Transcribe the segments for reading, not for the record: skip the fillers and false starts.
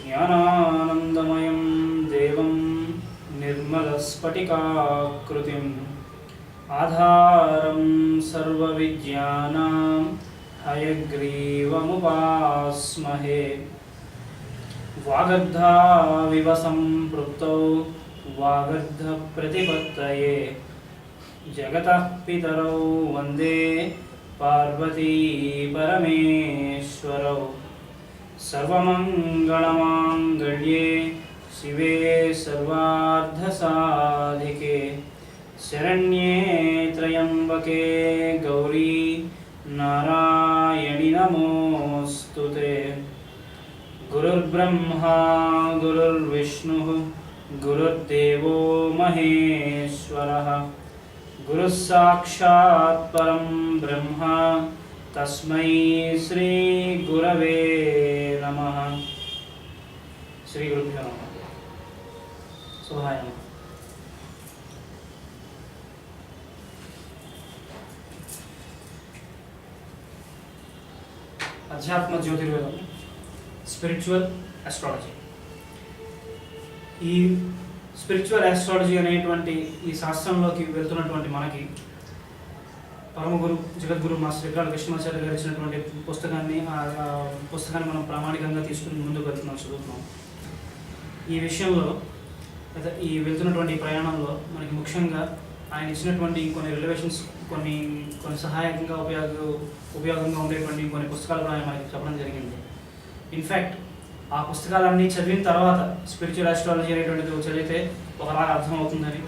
జ్ఞానానందమయం దేవం నిర్మలస్ఫటికాకృతిం ఆధారం సర్వవిద్యానాం హయగ్రీవముపాస్మహే. వాగర్ధావివ సంపృక్తౌ వాగర్ధప్రతిపత్తయే జగతః పితరౌ వందే పార్వతీ పరమేశ్వరౌ. సర్వమంగళమాంగళ్యే శివే సర్వార్థసాధికే శరణ్యే త్రయంబకే గౌరీ నారాయణి నమోస్తుతే. గురుర్బ్రహ్మా గురుర్విష్ణుః గురుర్దేవో మహేశ్వరః. గురుః సాక్షాత్ పరం బ్రహ్మ తస్మై శ్రీ గురవే నమః. శ్రీ గురుభ్యో నమః. శుభాయ నమః. అధ్యాత్మ జ్యోతిర్వేదం, స్పిరిచువల్ ఆస్ట్రాలజీ. ఈ స్పిరిచువల్ ఆస్ట్రాలజీ అనేటువంటి ఈ శాస్త్రంలోకి వెళ్తున్నటువంటి మనకి పరమగురు జగద్గురు మాస్టర్ విగ్రహాల కృష్ణమాచార్య గారు ఇచ్చినటువంటి పుస్తకాన్ని మనం ప్రామాణికంగా తీసుకుని ముందుకు వెళ్తున్నాం, చదువుతున్నాం. ఈ విషయంలో ఈ వెళ్తున్నటువంటి ప్రయాణంలో మనకి ముఖ్యంగా ఆయన ఇచ్చినటువంటి కొన్ని రిలవేషన్స్, కొన్ని సహాయకంగా ఉపయోగంగా ఉండేటువంటి కొన్ని పుస్తకాలు కూడా ఆయన మనకి చెప్పడం జరిగింది. ఇన్ఫ్యాక్ట్ ఆ పుస్తకాలన్నీ చదివిన తర్వాత స్పిరిచువల్ ఆస్ట్రాలజీ అనేటువంటిది చదివితే ఒకలాగా అర్థమవుతుందని,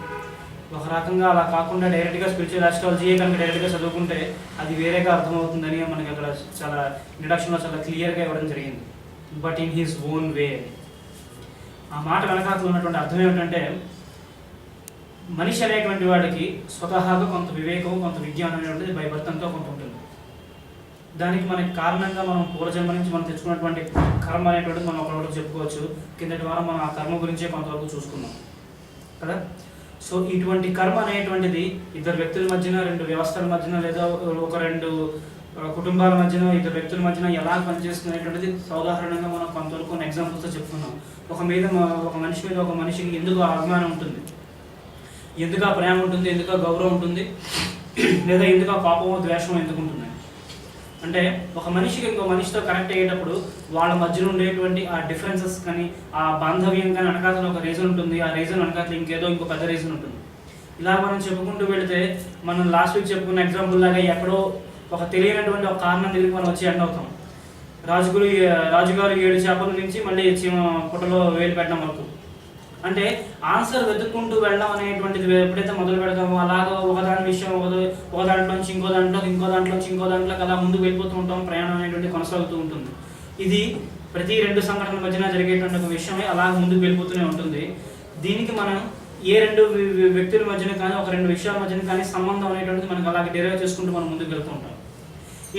ఒక రకంగా అలా కాకుండా డైరెక్ట్గా స్పిరిచువల్ ఆస్ట్రాలజీయే కనుక డైరెక్ట్గా చదువుకుంటే అది వేరేగా అర్థమవుతుందని మనకి అక్కడ చాలా ఇంట్రడక్షన్లో చాలా క్లియర్గా ఇవ్వడం జరిగింది. But in his own way. ఆ మాట వెనకాతలు ఉన్నటువంటి అర్థం ఏమిటంటే, మనిషి అనేటువంటి వాడికి స్వతహాగా కొంత వివేకం, కొంత విజ్ఞానం అనేటువంటిది బై బర్త్ అంతా కొంత ఉంటుంది. దానికి మనకి కారణంగా మనం పూర్వజన్మ నుంచి మనం తెచ్చుకున్నటువంటి కర్మ అనేటువంటిది మనం ఒకటి చెప్పుకోవచ్చు. కిందటి వారం మనం ఆ కర్మ గురించే కొంతవరకు చూసుకున్నాం కదా. సో ఇటువంటి కర్మ అనేటువంటిది ఇద్దరు వ్యక్తుల మధ్యన, రెండు వ్యవస్థల మధ్యన, లేదా ఒక రెండు కుటుంబాల మధ్యన, ఇద్దరు వ్యక్తుల మధ్యన ఎలా పనిచేస్తున్నటువంటిది సాధారణంగా మనం కొంతవరకు కొన్ని ఎగ్జాంపుల్స్తో చెప్తున్నాం. ఒక మనిషి మీద ఒక మనిషికి ఎందుకు అభిమానం ఉంటుంది, ఎందుకు ఆ ప్రేమ ఉంటుంది, ఎందుకు గౌరవం ఉంటుంది, లేదా ఎందుకు ఆ పాపమో ద్వేషమో ఎందుకు ఉంటుంది అంటే, ఒక మనిషికి ఇంకో మనిషితో కనెక్ట్ అయ్యేటప్పుడు వాళ్ళ మధ్యలో ఉండేటువంటి ఆ డిఫరెన్సెస్ కానీ, ఆ బాంధవ్యం కానీ వెనకాతలో ఒక రీజన్ ఉంటుంది. ఆ రీజన్ వెనకాతలో ఇంకో పెద్ద రీజన్ ఉంటుంది. ఇలా మనం చెప్పుకుంటూ వెళితే మనం లాస్ట్ వీక్ చెప్పుకున్న ఎగ్జాంపుల్ లాగా ఎక్కడో ఒక తెలియనటువంటి ఒక కారణం దగ్గరికి మనం వచ్చి ఎండ్ అవుతాం. రాజుగారు 7 చేపల నుంచి మళ్ళీ పుట్టలో వేలు పెట్టడం వరకు. అంటే ఆన్సర్ వెతుక్కుంటూ వెళ్ళడం అనేటువంటిది ఎప్పుడైతే మొదలు పెడతామో అలాగా ఒకదాని విషయం ఒక దాంట్లోంచి ఇంకో దాంట్లోకి అలా ముందుకు వెళ్ళిపోతూ ఉంటాం. ప్రయాణం అనేటువంటి కొనసాగుతూ ఉంటుంది. ఇది ప్రతి 2 సంఘటనల మధ్యన జరిగేటువంటి ఒక విషయమే అలా ముందుకు వెళ్ళిపోతూనే ఉంటుంది. దీనికి మనం ఏ 2 వ్యక్తుల మధ్యన కానీ, ఒక 2 విషయాల మధ్యన కానీ సంబంధం అనేటువంటిది మనకు అలాగే డెరైవ్ చేసుకుంటూ మనం ముందుకు వెళ్తూ ఉంటాం.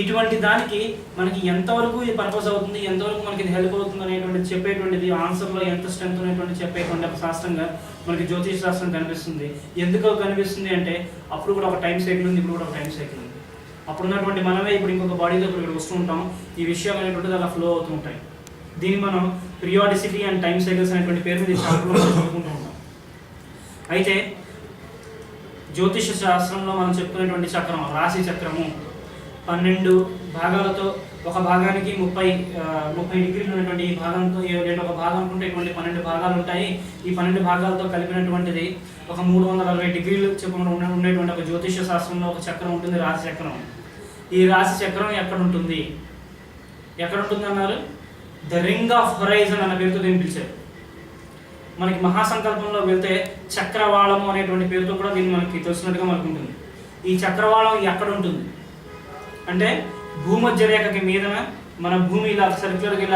ఇటువంటి దానికి మనకి ఎంతవరకు ఇది పర్పస్ అవుతుంది, ఎంతవరకు మనకి ఇది హెల్ప్ అవుతుంది అనేటువంటిది చెప్పేటువంటిది, ఆన్సర్లో ఎంత స్ట్రెంత్ అనేటువంటి చెప్పేటువంటి ఒక శాస్త్రంగా మనకి జ్యోతిష శాస్త్రం కనిపిస్తుంది. ఎందుకో కనిపిస్తుంది అంటే, అప్పుడు కూడా ఒక టైం సైకిల్ ఉంది, ఇప్పుడు కూడా ఒక టైం సైకిల్ ఉంది. అప్పుడు ఉన్నటువంటి మనమే ఇప్పుడు ఇంకొక బాడీతో ఇప్పుడు ఇక్కడ వస్తూ ఉంటాం. ఈ విషయాలు అనేటువంటిది అలా ఫ్లో అవుతూ ఉంటాయి. దీన్ని మనం పిరియాడిసిటీ అండ్ టైం సైకిల్స్ అనేటువంటి పేరు మీద చదువుకుంటూ ఉంటాం. అయితే జ్యోతిష శాస్త్రంలో మనం చెప్పుకునేటువంటి చక్రం, రాశి చక్రము 12 భాగాలతో, ఒక భాగానికి 30 డిగ్రీలు ఉన్నటువంటి ఈ భాగంతో, లేదా ఒక భాగం అనుకుంటే ఇటువంటి 12 భాగాలు ఉంటాయి. ఈ 12 భాగాలతో కలిపినటువంటిది ఒక 360 డిగ్రీలు చెప్పుకుంటూ ఉండేటువంటి ఒక జ్యోతిష శాస్త్రంలో ఒక చక్రం ఉంటుంది, రాశి చక్రం. ఈ రాశి చక్రం ఎక్కడ ఉంటుంది అన్నారు? ద రింగ్ ఆఫ్ హొరైజన్ అన్న పేరుతో దీన్ని పిలిచారు. మనకి మహాసంకల్పంలో వెళ్తే చక్రవాళము అనేటువంటి పేరుతో కూడా దీన్ని మనకి తెలిసినట్టుగా మనకు ఉంటుంది. ఈ చక్రవాళం ఎక్కడ ఉంటుంది అంటే, భూమధ్య రేఖకి మీదన మన భూమి ఇలా సర్క్యులర్గా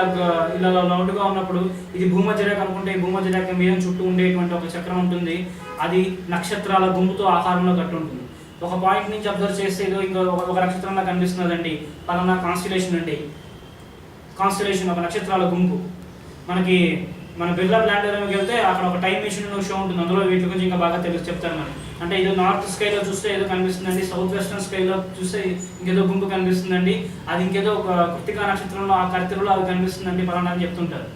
ఇలా రౌండ్గా ఉన్నప్పుడు ఇది భూమధ్య రేఖ అనుకుంటే, ఈ భూమధ్య రేఖ మీద చుట్టూ ఉండేటువంటి ఒక చక్రం ఉంటుంది. అది నక్షత్రాల గుంపుతో ఆకారంలో కట్టి ఉంటుంది. ఒక పాయింట్ నుంచి అబ్జర్వ్ చేస్తే ఏదో ఒక నక్షత్రంలో కనిపిస్తున్నదండి, పలానా కాన్స్టిలేషన్ అండి. కాన్స్టిలేషన్ ఒక నక్షత్రాల గుంపు. మన బిర్లా ప్లానెటోరియంకి వెళ్తే అక్కడ ఒక టైం మెషిన్ షో ఉంటుంది. అందులో వీటి గురించి ఇంకా బాగా చెప్తారు మనకి. అంటే ఏదో నార్త్ స్కైలో చూస్తే ఏదో కనిపిస్తుందండి, సౌత్ వెస్టర్న్ స్కైలో చూస్తే ఇంకేదో గుంపు కనిపిస్తుందండి, అది ఇంకేదో ఒక కృత్తికా నక్షత్రంలో ఆ కర్తెరలో అది కనిపిస్తుందండి పలానా అని చెప్తుంటారు.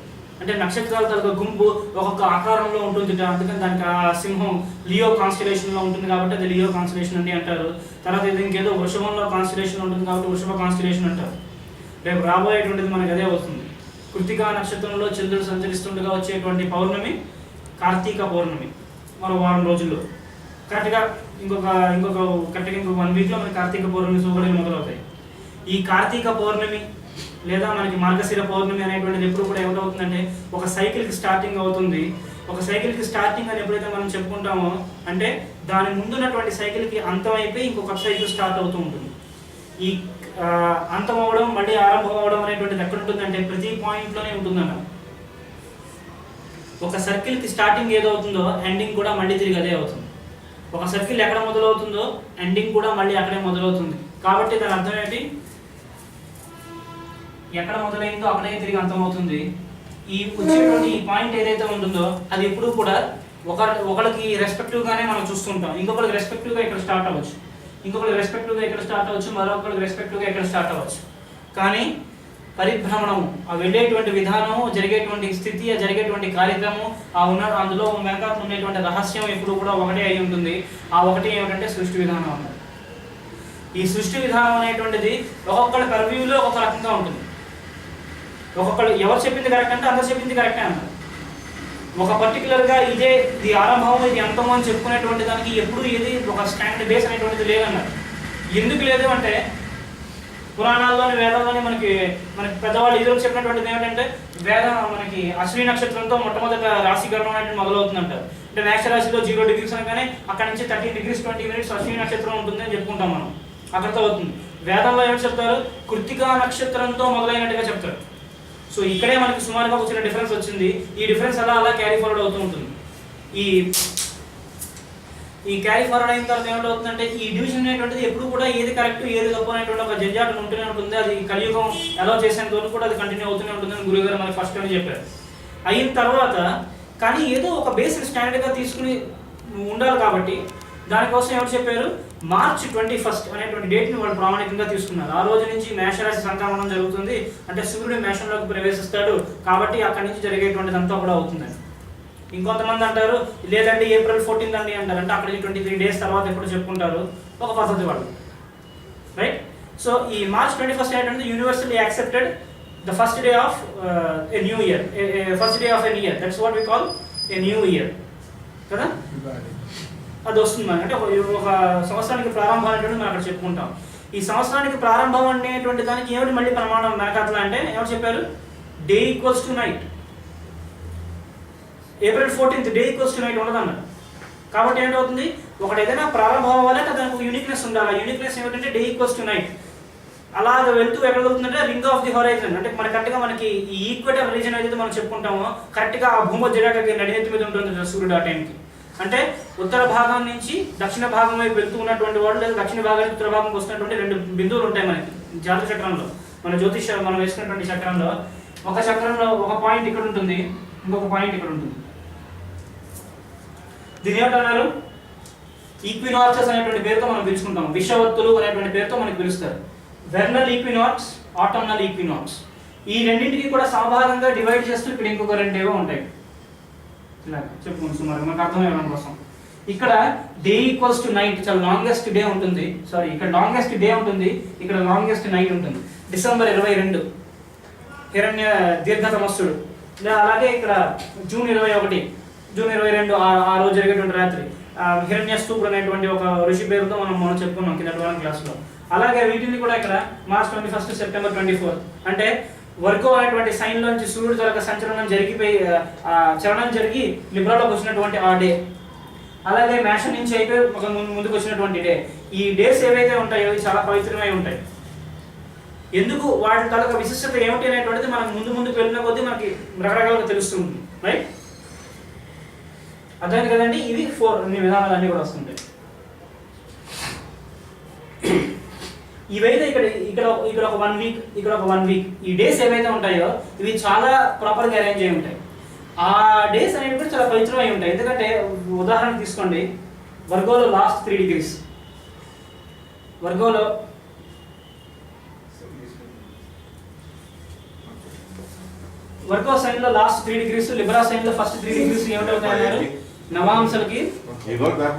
అంటే నక్షత్రాల తాలూకా గుంపు ఒక్కొక్క ఆకారంలో ఉంటుంది, అందుకని దానికి ఆ సింహం లియో కాన్స్టిలేషన్లో ఉంటుంది కాబట్టి అది లియో కాన్స్టిలేషన్ అని అంటారు. తర్వాత ఇది ఇంకేదో వృషభంలో కాన్స్టిలేషన్ ఉంటుంది కాబట్టి వృషభ కాన్స్టిలేషన్ అంటారు. రేపు రాబోయేటువంటిది మనకి అదే వస్తుంది. కృత్తికా నక్షత్రంలో చంద్రుడు సంచరిస్తుండగా వచ్చేటువంటి పౌర్ణమి కార్తీక పౌర్ణమి. మరో వారం రోజుల్లో కరెక్ట్గా ఇంకొక 1 వీక్లో మనకి కార్తీక పౌర్ణమి శుభ్రలు మొదలవుతాయి. ఈ కార్తీక పౌర్ణమి లేదా మనకి మార్గశిర పౌర్ణమి అనేటువంటిది ఎప్పుడు కూడా ఏమిటవుతుందంటే ఒక సైకిల్కి స్టార్టింగ్ అవుతుంది. ఒక సైకిల్కి స్టార్టింగ్ అని ఎప్పుడైతే మనం చెప్పుకుంటామో అంటే దాని ముందున్నటువంటి సైకిల్కి అంతం అయిపోయి ఇంకొక సైకిల్ స్టార్ట్ అవుతూ ఉంటుంది. ఈ అంతం అవ్వడం మళ్ళీ ఆరంభం అవ్వడం అనేటువంటిది ఎక్కడ ఉంటుందంటే ప్రతి పాయింట్లోనే ఉంటుందన్న. ఒక సర్కిల్కి స్టార్టింగ్ ఏదవుతుందో ఎండింగ్ కూడా మళ్ళీ తిరిగి అదే అవుతుంది. ఒక సర్కిల్ ఎక్కడ మొదలవుతుందో ఎండింగ్ కూడా మళ్ళీ అక్కడే మొదలవుతుంది. కాబట్టి దాని అర్థం ఏంటి, ఎక్కడ మొదలైందో అక్కడే తిరిగి అంతమవుతుంది. ఈ వచ్చేటువంటి ఈ పాయింట్ ఏదైతే ఉంటుందో అది ఎప్పుడు కూడా ఒకరికి రెస్పెక్టివ్గానే మనం చూస్తుంటాం. ఇంకొకరికి రెస్పెక్టివ్గా ఇక్కడ స్టార్ట్ అవ్వచ్చు, ఇంకొకరికి రెస్పెక్టివ్గా ఇక్కడ స్టార్ట్ అవ్వచ్చు, మరొకరికి రెస్పెక్టివ్గా ఇక్కడ స్టార్ట్ అవ్వచ్చు. కానీ పరిభ్రమణము, ఆ వెళ్ళేటువంటి విధానము, జరిగేటువంటి స్థితి, ఆ జరిగేటువంటి కార్యక్రమం, అందులో వెనకాల ఉండేటువంటి రహస్యం ఎప్పుడు కూడా ఒకటే అయి ఉంటుంది. ఆ ఒకటి ఏమిటంటే సృష్టి విధానం అన్నది. ఈ సృష్టి విధానం అనేటువంటిది ఒక్కొక్కళ్ళ పర్వ్యూలో ఒక్కొక్క రకంగా ఉంటుంది. ఒక్కొక్కళ్ళు ఎవరు చెప్పింది కరెక్ట్ అంటే అందరు చెప్పింది కరెక్టే అన్నారు. ఒక పర్టికులర్గా ఇది ఆరంభం ఇది అంతము అని చెప్పుకునేటువంటి దానికి ఎప్పుడు ఏది ఒక స్టాండర్డ్ బేస్ అనేటువంటిది లేదన్నారు. ఎందుకు లేదు అంటే పురాణాల్లోని వేదాల్లోని మనకి పెద్దవాళ్ళు ఇదివరకు చెప్పినటువంటిది ఏమిటంటే మనకి అశ్విని నక్షత్రంతో మొట్టమొదట రాశికరణం అనేది మొదలవుతుందంటారు. అంటే మేషరాశిలో 0 degrees అనగానే అక్కడ నుంచి 13 degrees 20 minutes అశ్విని నక్షత్రం ఉంటుంది అని చెప్పుకుంటాం మనం. అక్కడితో అవుతుంది. వేదంలో ఏమిటి చెప్తారు, కృత్తికా నక్షత్రంతో మొదలైనట్టుగా చెప్తారు. సో ఇక్కడే మనకి సుమారుగా వచ్చిన డిఫరెన్స్ వచ్చింది. ఈ డిఫరెన్స్ అలా క్యారీ ఫార్వర్డ్ అవుతూ ఉంటుంది. ఈ క్యారీ ఫార్వర్డ్ అయిన తర్వాత ఏమిటవుతుందంటే ఈ డివిజన్ అనేటువంటిది ఎప్పుడు కూడా ఏది కరెక్ట్ ఏది తప్పు అనేటువంటి ఒక జంజాటం ఉంటూనే ఉంటుంది. అది కలియుగం ఎలా చేసేంత వరకు కూడా అది కంటిన్యూ అవుతూనే ఉంటుందని గురుగారు మనకి ఫస్ట్ అని చెప్పారు. అయిన తర్వాత కానీ ఏదో ఒక బేసిక్ స్టాండర్డ్గా తీసుకుని ఉండాలి కాబట్టి దానికోసం ఎవరు చెప్పారు, March 21 అనేటువంటి డేట్ని వాళ్ళు ప్రామాణికంగా తీసుకున్నారు. ఆ రోజు నుంచి మేషరాశి సంక్రమణం జరుగుతుంది. అంటే సూర్యుడు మేషంలోకి ప్రవేశిస్తాడు కాబట్టి అక్కడి నుంచి జరిగేటువంటిదంతా కూడా అవుతుందండి. ఇంకొంతమంది అంటారు లేదండి April 14 అండి అంటారు. అంటే అక్కడికి 23 days తర్వాత ఎప్పుడు చెప్పుకుంటారు, ఒక పద్ధతి వాళ్ళు, రైట్. సో ఈ March 21 ఏంటంటే universally accepted the first day of a new year, first day of an year, that's what we call a new year కదా. అది వస్తుంది మనకి. అంటే ఒక సంవత్సరానికి ప్రారంభం అనేటువంటి మనం అక్కడ చెప్పుకుంటాం. ఈ సంవత్సరానికి ప్రారంభం అనేటువంటి దానికి ఏమిటి మళ్ళీ ప్రమాణం మేకట్లా అంటే ఎవరు చెప్పారు, day equals to night. April 14th day equals to night ఉండదన్నారు. కాబట్టి ఏంటవుతుంది, ఒకటి ఏదైనా ప్రారంభం అవ్వాలంటే దానికి ఒక యూనిక్నెస్ ఉండాలి. ఆ యూనిక్నెస్ ఏమిటంటే డే ఈక్వల్స్ టు నైట్. అలాగ వెళ్తూ ఎక్కడ వెళ్తుందంటే రింగ్ ఆఫ్ ది హొరైజన్. అంటే కరెక్ట్గా మనకి ఈ ఈక్వేటర్ రీజన్ ఏదైతే మనం చెప్పుకుంటామో కరెక్ట్గా ఆ భూమధ్యరేఖకి నడినెత్తి మీద ఉంటుంది సూర్యుడు ఆ టైంకి. అంటే ఉత్తర భాగం నుంచి దక్షిణ భాగం వైపు వెళ్తూ ఉన్నటువంటి వాళ్ళు లేదా దక్షిణ భాగానికి ఉత్తర భాగంకి వస్తున్నటువంటి 2 బిందువులు ఉంటాయి మనకి జాతక చక్రంలో. మన జ్యోతిష మనం వేసుకున్నటువంటి చక్రంలో ఒక చక్రంలో ఒక పాయింట్ ఇక్కడ ఉంటుంది, ఇంకొక పాయింట్ ఇక్కడ ఉంటుంది. దీని ఏమంటున్నారు, ఈక్వినాక్సెస్ అనేటువంటి పేరుతో మనం పిలుచుకుంటాం. విషవత్తులు అనేటువంటి పేరుతో మనకి పిలుస్తారు. Vernal equinox, autumnal equinox. ఈ రెండింటికి కూడా సమభాగంగా డివైడ్ చేస్తూ ఇక్కడ ఇంకొక 2 ఏవో ఉంటాయి. ఇలా చెప్పుకోండి సుమారు మనకు అర్థమయ్యడం కోసం. ఇక్కడ డే ఈక్వల్స్ టు నైట్, చాలా లాంగెస్ట్ డే ఉంటుంది. సారీ, ఇక్కడ లాంగెస్ట్ డే ఉంటుంది, ఇక్కడ లాంగెస్ట్ నైట్ ఉంటుంది. December 22 హిరణ్య దీర్ఘతమస్సుడు. అలాగే ఇక్కడ June 21 ఆ రోజు జరిగేటువంటి రాత్రి హిరణ్యస్తూపుడు అనేటువంటి ఒక ఋషి పేరుతో మనం చెప్పుకున్నాం కింద 12వ క్లాస్లో. అలాగే వీటిని కూడా ఇక్కడ March 21 September 24 అంటే వర్గో అనేటువంటి సైన్ లోంచి సూర్యుడు తరగ సంచలనం చలనం జరిగి లిబ్రాలోకి వచ్చినటువంటి ఆ డే. అలాగే మేషం నుంచి అయిపోయి ఒక ముందుకు వచ్చినటువంటి డే. ఈ డేస్ ఏవైతే ఉంటాయో ఇవి చాలా పవిత్రమై ఉంటాయి. ఎందుకు వాటి తరగ విశిష్టత ఏమిటి అనేటువంటిది మనకు ముందుకు వెళ్ళిన కొద్దీ మనకి రకరకాలుగా తెలుస్తుంది, రైట్. అర్థమైంది కదండి. ఇవి 4 అన్ని విధానాలు అన్నీ కూడా వస్తుంటాయి. ఇవైతే ఇక్కడ ఒక 1 వీక్, ఇక్కడ ఒక 1 వీక్, ఈ డేస్ ఏవైతే ఉంటాయో ఇవి చాలా ప్రాపర్గా అరేంజ్ అయి ఉంటాయి. ఆ డేస్ అనేవి కూడా చాలా పవిత్రమై ఉంటాయి. ఎందుకంటే ఉదాహరణ తీసుకోండి, వర్గోలో లాస్ట్ 3 degrees, వర్గోలో వర్గో సైన్ లో లాస్ట్ 3 డిగ్రీస్, లిబ్రా సైన్ లో ఫస్ట్ 3 డిగ్రీస్ ఏమిటవుతాయన్నారు? నవాంశాలకి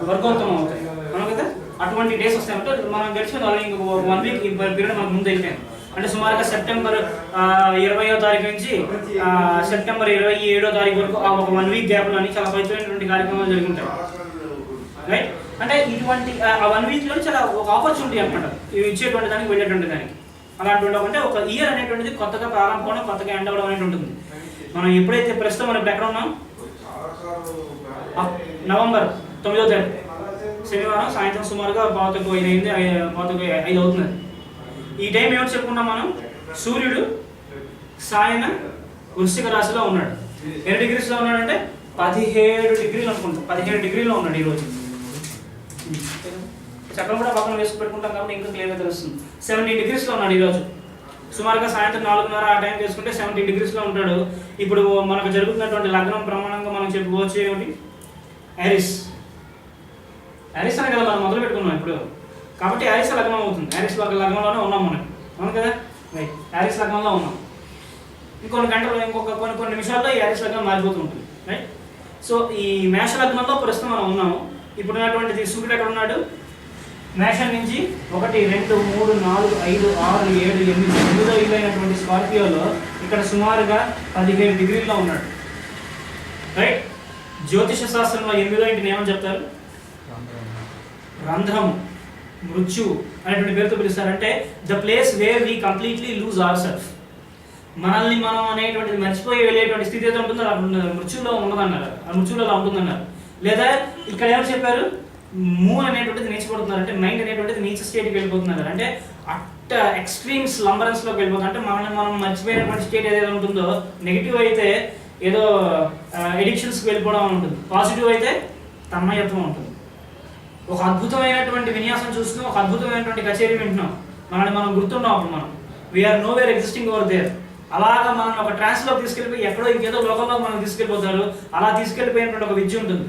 వర్గోత్తమం అవుతాయి అవును కదా. అటువంటి డేస్ వస్తాయంటే మనం గడిచిన 1 వీక్ పీరియడ్ మనకు ముందు అయిపోయింది. అంటే సుమారుగా సెప్టెంబర్ 20వ తారీఖు నుంచి సెప్టెంబర్ 27వ తారీఖు వరకు ఒక 1 వీక్ గ్యాప్లోని చాలా పవిత్రమైనటువంటి కార్యక్రమాలు జరుగుతాయి రైట్. అంటే ఇటువంటి ఆ 1 వీక్లో చాలా ఒక ఆపర్చునిటీ అనమాట ఇవి ఇచ్చేటువంటి దానికి వెళ్ళేటువంటి దానికి. అలాంటి అంటే ఒక ఇయర్ అనేటువంటిది కొత్తగా ప్రారంభం, కొత్తగా ఎండ్ అవ్వడం అనేది ఉంటుంది. మనం ఎప్పుడైతే ప్రస్తుతం మనం ఎక్కడ ఉన్నాం, నవంబర్ 9వ తారీఖు శనివారం సాయంత్రం సుమారుగా 4:05 అవుతుంది. ఈ టైం ఏమిటి చెప్పుకున్నాం మనం? సూర్యుడు సాయన వృశ్చిక రాశిలో ఉన్నాడు. ఎన్ని డిగ్రీస్లో ఉన్నాడంటే 17 డిగ్రీలు అనుకుంటా, 17 డిగ్రీలో ఉన్నాడు ఈరోజు. చక్రం కూడా పక్కన వేసుకు పెట్టుకుంటాం కాబట్టి ఇంకా క్లియర్గా తెలుస్తుంది. 17 డిగ్రీస్లో ఉన్నాడు ఈరోజు. సుమారుగా సాయంత్రం 4:30 ఆ టైం చేసుకుంటే 17 డిగ్రీస్లో ఉంటాడు. ఇప్పుడు మనకు జరుగుతున్నటువంటి లగ్నం ప్రమాణంగా మనం చెప్పుకోవచ్చు ఏమిటి? యారిస్. యారిస్ అనే కదా మనం మొదలు పెట్టుకున్నాం ఇప్పుడు. కాబట్టి యారిస్ లగ్నం అవుతుంది. యారిస్ లగ్నంలోనే ఉన్నాం మనం, అవును కదా రైట్. యారిస్ లగ్నంలో ఉన్నాం. ఇంకొన్ని గంటలు కొన్ని నిమిషాల్లో ఈ యారిస్ లగ్నం మారిపోతూ ఉంటుంది రైట్. సో ఈ మేష లగ్నంలో ప్రస్తుతం మనం ఉన్నాము. ఇప్పుడు ఉన్నటువంటిది సూర్యుడు ఎక్కడ ఉన్నాడు? మేషం నుంచి 1, 2, 3, 4, 5, 6, 7, 8, 9వ ఇల్లు అయినటువంటి స్కార్పియోలో ఇక్కడ సుమారుగా 17 డిగ్రీల్లో ఉన్నాడు రైట్. జ్యోతిష శాస్త్రంలో 8వ ఇంటిని ఏమని చెప్తారు? రంధ్రము, మృత్యువు అనేటువంటి పేరుతో పిలుస్తారంటే the place where we completely lose our self. మనల్ని మనం అనేటువంటిది మర్చిపోయి వెళ్ళేటువంటి స్థితి ఏదో ఉంటుందో మృత్యులో ఉండదన్నారు, ఆ మృత్యులో అలా ఉంటుందన్నారు. లేదా ఇక్కడ ఏమని చెప్పారు? మూన్ అనేటువంటిది నీచపడుతున్నారు, అంటే మైండ్ అనేటువంటిది నీచ స్టేట్కి వెళ్ళిపోతున్నారు, అంటే అట్ట ఎక్స్ట్రీమ్ స్లంబరెన్స్లోకి వెళ్ళిపోతుంది. అంటే మనం మర్చిపోయినటువంటి స్టేట్ ఏదైతే ఉంటుందో, నెగిటివ్ అయితే ఏదో ఎడిక్షన్స్కి వెళ్ళిపోవడం ఉంటుంది, పాజిటివ్ అయితే తన్మయత్వం ఉంటుంది. ఒక అద్భుతమైనటువంటి విన్యాసం చూస్తున్నాం, ఒక అద్భుతమైనటువంటి కచేరీ వింటున్నాం, మనల్ని మనం గుర్తున్నాం, అప్పుడు మనం we are nowhere existing over there. అలాగా మనం ఒక ట్రాన్స్లోకి తీసుకెళ్ళిపోయి ఎక్కడో ఇంకేదో లోకంలో మనం తీసుకెళ్ళిపోతారు. అలా తీసుకెళ్ళిపోయినటువంటి ఒక విద్య ఉంటుంది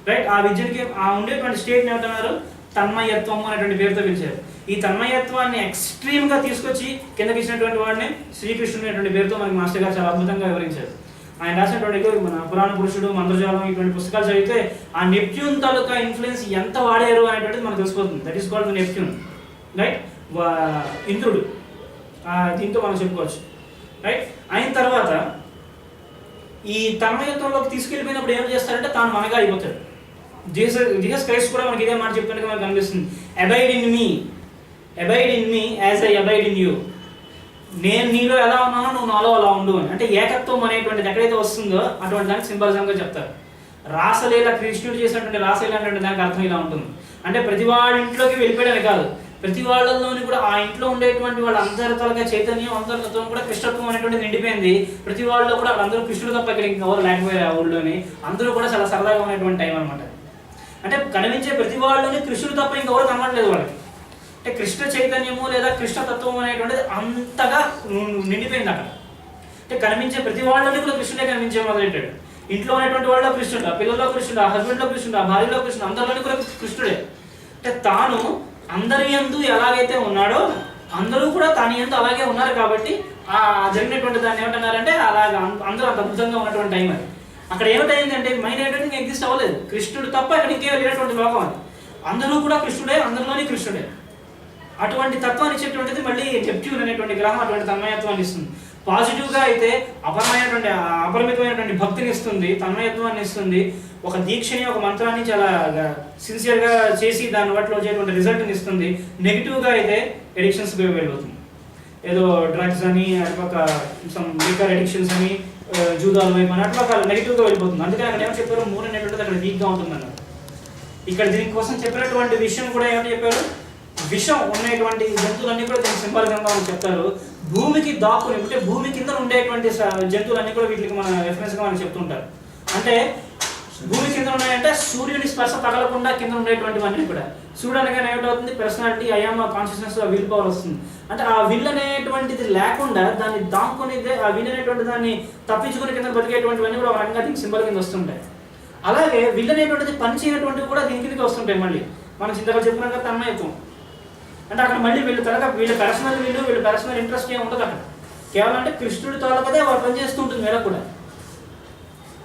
రైట్. ఆ విద్యకి ఆ ఉండేటువంటి స్టేట్ని ఏమంటున్నారు? తన్మయత్వం అనేటువంటి పేరుతో పిలిచారు. ఈ తన్మయత్వాన్ని ఎక్స్ట్రీమ్గా తీసుకొచ్చి కిందకి ఇచ్చినటువంటి వాడిని శ్రీకృష్ణుడు అనేటువంటి పేరుతో మనకి మాస్టర్ గారు చాలా అద్భుతంగా వివరించారు. ఆయన రాసినటువంటి మన పురాణ పురుషుడు, మంత్రజాలం ఇటువంటి పుస్తకాలు చదివితే ఆ నెప్ట్యూన్ తాలూకా ఇన్ఫ్లుయెన్స్ ఎంత వాడారు అనేటువంటిది మనకు తెలిసిపోతుంది. That is called Neptune right. ఇంద్రుడు దీంతో మనం చెప్పుకోవచ్చు రైట్. అయిన తర్వాత ఈ తన్మయత్వంలోకి తీసుకెళ్ళిపోయినప్పుడు ఏం చేస్తారంటే తాను మనగా అయిపోతాడు. జీసస్ క్రైస్ట్ కూడా మనకి ఇదే మాట చెప్తున్నట్టు మనకు కనిపిస్తుంది. Abide in me as I abide in you. నేను నీలో ఎలా ఉన్నానో నువ్వు నాలో అలా ఉండు అని. అంటే ఏకత్వం అనేటువంటిది ఎక్కడైతే వస్తుందో అటువంటి దానికి సింబాలిజంగా చెప్తారు. రాసలీల, కృష్ణుడు చేసినటువంటి రాసలీల అనేటువంటి దానికి అర్థం ఇలా ఉంటుంది. అంటే ప్రతి వాడి ఇంట్లోకి వెళ్ళిపోయాడని కాదు, ప్రతి వాళ్ళలోని కూడా ఆ ఇంట్లో ఉండేటువంటి వాళ్ళ అంతర్గతంగా చైతన్యం, అంతర్గతం కూడా కృష్ణత్వం అనేటువంటిది నిండిపోయింది. ప్రతి వాళ్ళలో కూడా వాళ్ళందరూ కృష్ణుడు తప్ప ఇక్కడ ఇంకెవరు లేకపోయారు ఆ ఊళ్ళోని. అందరూ కూడా చాలా సరదాగా ఉన్నటువంటి టైం అనమాట. అంటే కనిపించే ప్రతి వాళ్ళని కృష్ణుడు తప్ప ఇంకెవరు కనబడలేదు వాళ్ళకి. అంటే కృష్ణ చైతన్యము లేదా కృష్ణతత్వం అనేటువంటిది అంతగా నిండిపోయింది అక్కడ. అంటే కనిపించే ప్రతి వాళ్ళని కూడా కృష్ణుడే కనిపించే మొదలెట్టాడు. ఇంట్లో ఉన్నటువంటి వాళ్ళలో కృష్ణుడు, ఆ పిల్లల్లో కృష్ణుడు, ఆ హస్బెండ్లో కృష్ణుడు, ఆ భార్యలో కృష్ణుడు, అందరిలోని కూడా కృష్ణుడే. అంటే తాను అందరి యందు ఎలాగైతే ఉన్నాడో అందరూ కూడా తాని యందు అలాగే ఉన్నారు. కాబట్టి ఆ జరిగినటువంటి దాన్ని ఏమంటున్నారంటే అలాగ అందరూ అంత అద్భుతంగా ఉన్నటువంటి టైం అది. అక్కడ ఏమిటైందంటే మైండ్ అనేటువంటి ఎగ్జిస్ట్ అవ్వలేదు, కృష్ణుడు తప్ప ఇక్కడ ఇంకే వెళ్ళినటువంటి లోకం అది. అందరూ కూడా కృష్ణుడే, అందరిలోని కృష్ణుడే. అటువంటి తత్వాన్ని ఇచ్చేటువంటిది మళ్ళీ నెప్ట్యూన్ అనేటువంటి గ్రహం అటువంటి తన్మయత్వాన్ని ఇస్తుంది. పాజిటివ్గా అయితే అపరిమితమైనటువంటి భక్తిని ఇస్తుంది, తన్మయత్వాన్ని ఇస్తుంది. ఒక దీక్షని, ఒక మంత్రాన్ని చాలా సిన్సియర్గా చేసి దాని వాటిలో వచ్చేటువంటి రిజల్ట్ని ఇస్తుంది. నెగిటివ్గా అయితే ఎడిక్షన్స్కి వెళ్ళిపోతుంది. ఏదో డ్రగ్స్ అని, అటుపక్క సమ్ లిక్కర్ ఎడిక్షన్స్ అని, జూదాలు వైపు అని అట్లా నెగిటివ్గా వెళ్ళిపోతుంది. అందుకని అక్కడ ఏమో చెప్పారు, మూడు అనేటువంటిది అక్కడ వీక్గా ఉంటుంది అన్నారు. ఇక్కడ దీనికోసం చెప్పినటువంటి విషయం కూడా ఏమని చెప్పారు? విషం ఉన్నటువంటి జంతువులన్నీ కూడా దీనికి సింబాలిజంగా చెప్తారు. భూమికి దాక్కుని, అంటే భూమి కింద ఉండేటువంటి జంతువులన్నీ కూడా వీటికి మన రెఫరెన్స్గా మనకు చెప్తుంటారు. అంటే భూమి కింద ఉన్నాయంటే సూర్యుని స్పర్శ తగలకుండా కింద ఉండేటువంటివన్నీ కూడా. సూర్యుడు అనగానే ఏమిటవుతుంది? పర్సనాలిటీ, ఐఆమ్ కాన్షియస్నెస్, ఆ విల్ పవర్ వస్తుంది. అంటే ఆ విల్ అనేటువంటిది లేకుండా దాన్ని దాక్కుని, ఆ విల్ అనేటువంటి దాన్ని తప్పించుకుని కింద బతికేటువంటివన్నీ కూడా ఒక రకంగా దీనికి సింబల్ కింద వస్తుంటాయి. అలాగే విల్ అనేటువంటిది పని చేయనటువంటివి కూడా దీని కిందకి వస్తుంటాయి. మళ్ళీ మనం చింతగా చెప్పినాక తన్మయత్వం అంటే అక్కడ మళ్ళీ వీళ్ళ పర్సనల్ వీళ్ళు, వీళ్ళ పర్సనల్ ఇంట్రెస్ట్ ఏమి ఉండదు అక్కడ. కేవలం అంటే కృష్ణుడి తాలూకదే వాడు పనిచేస్తూ ఉంటుంది మేడ కూడా.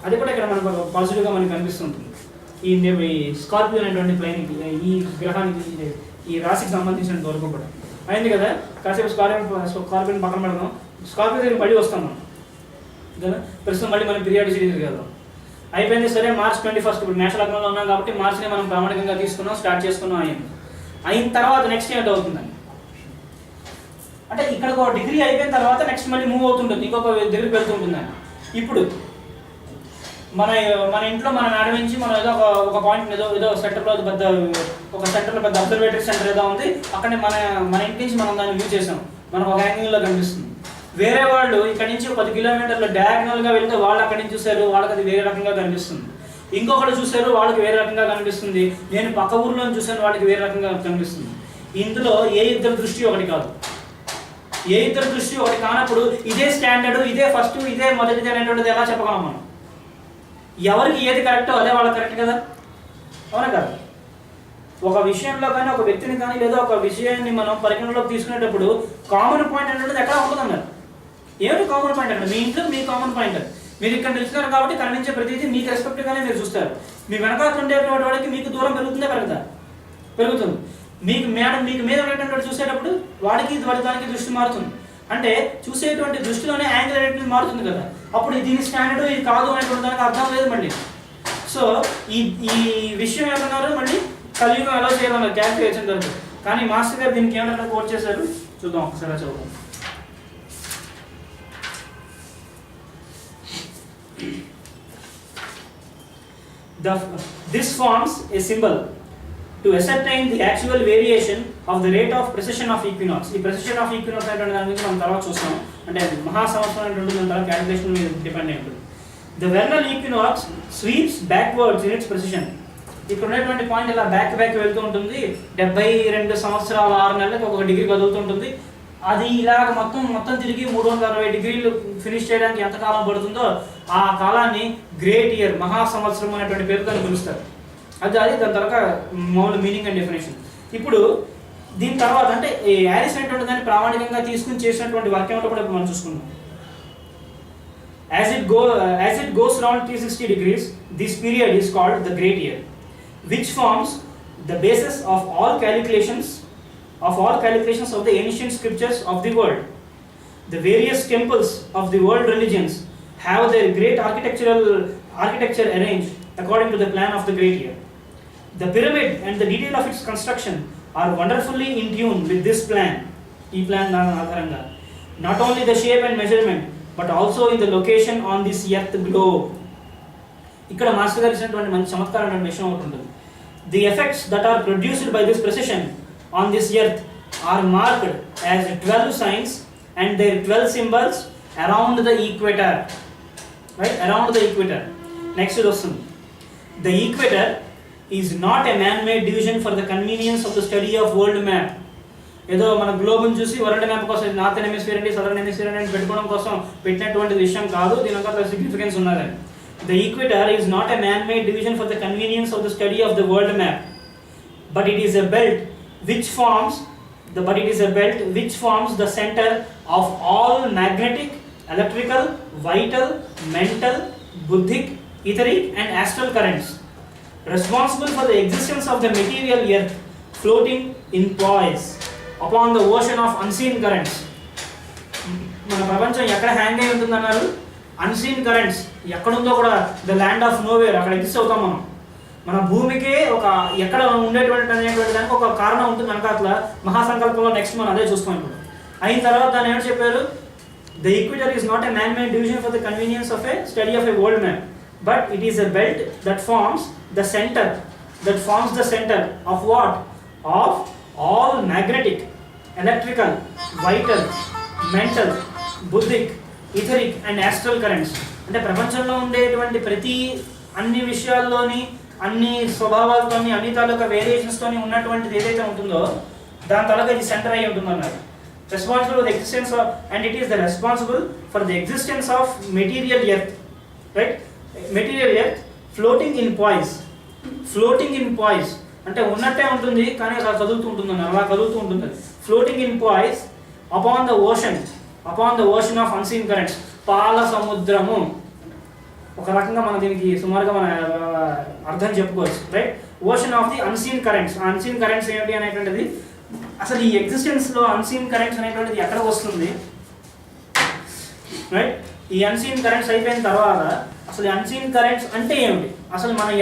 అది కూడా ఇక్కడ మనకు పాజిటివ్గా మనకు కనిపిస్తుంటుంది. ఈ స్కార్పియో అనేటువంటి ప్లేన్కి, ఈ గ్రహానికి, ఈ రాశికి సంబంధించినంత వరకు కూడా అయింది కదా. కాసేపు స్కార్పియన్ పక్కన పెడదాం, స్కార్పియో దగ్గర మళ్ళీ వస్తాం మనం కదా. ప్రస్తుతం మళ్ళీ మనం పీరియాడిసిటీ దగ్గరికి వెళ్దాం. అయిపోయింది సరే. మార్చ్ 21 ఇప్పుడు మేషలగ్నంలో ఉన్నాం కాబట్టి మార్చిని మనం ప్రామాణికంగా తీసుకున్నాం, స్టార్ట్ చేసుకున్నాం. అయిన తర్వాత నెక్స్ట్ ఏంటి అవుతుందని అంటే ఇక్కడ ఒక డిగ్రీ అయిపోయిన తర్వాత నెక్స్ట్ మళ్ళీ మూవ్ అవుతుంటుంది, ఇంకొక దగ్గరికి వెళ్తుంటుందని. ఇప్పుడు మన ఇంట్లో మనం నడిపించి మనం ఏదో ఒక పాయింట్ ఏదో సెంటర్లో పెద్ద అబ్జర్వేటరీ సెంటర్ ఏదో ఉంది, అక్కడ మన ఇంటి నుంచి మనం దాన్ని వ్యూ చేసాం, మనకు ఒక యాంగిల్లో కనిపిస్తుంది. వేరే వాళ్ళు ఇక్కడ నుంచి 10 కిలోమీటర్లు డయాగ్నల్గా వెళ్తే వాళ్ళు అక్కడి నుంచి చూశారు, వాళ్ళకి అది వేరే రకంగా కనిపిస్తుంది. ఇంకొకటి చూశారు, వాళ్ళకి వేరే రకంగా కనిపిస్తుంది. నేను పక్క ఊర్లో చూశాను, వాళ్ళకి వేరే రకంగా కనిపిస్తుంది. ఇందులో ఏ ఇద్దరు దృష్టి ఒకటి కాదు. ఏ ఇద్దరు దృష్టి ఒకటి కానప్పుడు ఇదే స్టాండర్డ్, ఇదే ఫస్ట్, ఇదే మొదటిది అనేటువంటిది ఎలా చెప్పగలం మనం? ఎవరికి ఏది కరెక్టో అదే వాళ్ళకి కరెక్ట్ కదా, అవునా కదా? ఒక విషయంలో కానీ, ఒక వ్యక్తిని కానీ, లేదా ఒక విషయాన్ని మనం పరిగణలోకి తీసుకునేటప్పుడు కామన్ పాయింట్ అనేటువంటిది ఎక్కడ ఉంటుందన్నారు. ఏమిటి కామన్ పాయింట్ అంటే? మీ ఇంట్లో మీ కామన్ పాయింట్. మీరు ఇక్కడ నిలుస్తున్నారు కాబట్టి కనిపించే ప్రతిదీ మీకు రెస్పెక్ట్గానే మీరు చూస్తారు. మీ వెనకాల ఉండేటువంటి వాడికి మీకు దూరం పెరుగుతుందా పెరుగుతుందా? పెరుగుతుంది. మీకు మీద ఉండేటువంటి చూసేటప్పుడు వాడికి దానికి దృష్టి మారుతుంది. అంటే చూసేటువంటి దృష్టిలోనే యాంగిల్ అనేటువంటి మారుతుంది కదా. అప్పుడు దీని స్టాండర్డ్ ఇది కాదు అనేటువంటి దానికి అర్థం లేదు మళ్ళీ. సో ఈ విషయం ఏమన్నారు, మళ్ళీ కలియుగం ఎలా చేయాలన్నారు క్యాల్కులేషన్ జరుగుతుంది. కానీ మాస్టర్ గారు దీనికి ఏమన్నా కోట్ చేశారు చూద్దాం ఒకసారి చదువుదాం. This forms a symbol to ascertain the actual variation of the rate of precession of equinox. ఈ precession of equinox అనేటువంటి దాని గురించి మనం తర్వాత చూస్తాం. అంటే మహా సంవత్సరం అనేటువంటి దాని తర్వాత క్యాలిక్యులేషన్ మీద డిపెండ్ అయి ఉంటుంది. The vernal equinox sweeps backwards in its precession. ఇక్కడ ఉన్నటువంటి పాయింట్ ఇలా బ్యాక్ వెళ్తూ ఉంటుంది. 72 సంవత్సరాల 6 నెలలకు ఒక డిగ్రీ కదులుతుంటుంది. అది ఇలాగ మొత్తం తిరిగి 360 డిగ్రీలు ఫినిష్ చేయడానికి ఎంత కాలం పడుతుందో ఆ కాలాన్ని గ్రేట్ ఇయర్, మహా సంవత్సరం అనేటువంటి పేరుతో పిలుస్తారు. అది దాని తర్వాత మామూలు మీనింగ్ అండ్ డెఫినేషన్. ఇప్పుడు దీని తర్వాత అంటే యారిస్ అనేటువంటి దాన్ని ప్రామాణికంగా తీసుకుని చేసినటువంటి వాక్యం కూడా మనం చూసుకుందాం. As it goes around 360 degrees, this period is called the great year, which forms the basis of all calculations of the ancient scriptures of the world. The various temples of the world religions have their great architecture arranged according to the plan of the great year. The pyramid and the detail of its construction are wonderfully in tune with this plan. Ee plan adharanga not only the shape and measurement but also in the location on this earth globe. ఇక్కడ master గారు ఇచ్చినటువంటి మంచి చమత్కారమైన విషయం ఒకటి ఉంటుంది. The effects that are produced by this precision on this earth are marked as 12 signs and their 12 symbols around the equator. Right, around the equator. Next question. The equator is not a man-made division for the convenience of the study of world map. ఏదో మన గ్లోబ్ని చూసి world map కోసం northern hemisphere అండి, southern hemisphere అని పెట్టుకోవడం కోసం పెట్టినటువంటి విషయం కాదు. దీని అంతా సిగ్నిఫికెన్స్ ఉన్నదని. The equator is not a man-made division for the convenience of the study of the world map, but it is a belt which forms the center of all magnetic, electrical, vital, mental, buddhic, etheric and astral currents, responsible for the existence of the material earth floating in poise upon the ocean of unseen currents. మన ప్రపంచం ఎక్కడ hang అయి ఉంటుందన్నారు? Unseen currents ఎక్కడుందో కూడా the land of nowhere, అక్కడ exist అవుతాం మనం. మన భూమికి ఒక ఎక్కడ ఉండేటువంటి అనేటువంటి దానికి ఒక కారణం ఉంటుంది కనుక అట్లా మహాసంకల్పంలో నెక్స్ట్ మనం అదే చూస్తాం. ఇప్పుడు అయిన తర్వాత దాన్ని ఏమిటి చెప్పారు? The equator is not a man made division for the convenience of a study of a world map, but it is a belt that forms the centre of what? Of all magnetic, electrical, vital, mental, బుద్ధిక్, etheric and astral currents. అంటే ప్రపంచంలో ఉండేటువంటి అన్ని విషయాల్లోని, అన్ని స్వభావాలతోని, అన్ని తాలూకా వేరియేషన్స్తోని ఉన్నటువంటిది ఏదైతే ఉంటుందో దాని తాలూకా ఇది సెంటర్ అయి ఉంటుందన్నారు. Responsible for the existence of, and it is the responsible for the existence of material earth, right? Material earth floating in poise అంటే ఉన్నట్టే ఉంటుంది కానీ అలా కదులుతూ ఉంటుంది అన్నారు. అలా కదులుతూ ఉంటుంది. Floating in poise upon the ocean upon the ocean of unseen currents, పాల సముద్రము. ఒక రకంగా మనం దీనికి సుమారుగా మన అర్థం చెప్పుకోవచ్చు, right? Ocean of the unseen currents. ఆ అన్సీన్ కరెంట్స్ ఏమిటి అనేటువంటిది, అసలు ఈ ఎగ్జిస్టెన్స్లో అన్సీన్ కరెంట్స్ అనేటువంటిది ఎక్కడ వస్తుంది, రైట్? ఈ అన్సీన్ కరెంట్స్ అయిపోయిన తర్వాత అసలు అన్సీన్ కరెంట్స్ అంటే ఏమిటి, అసలు మనం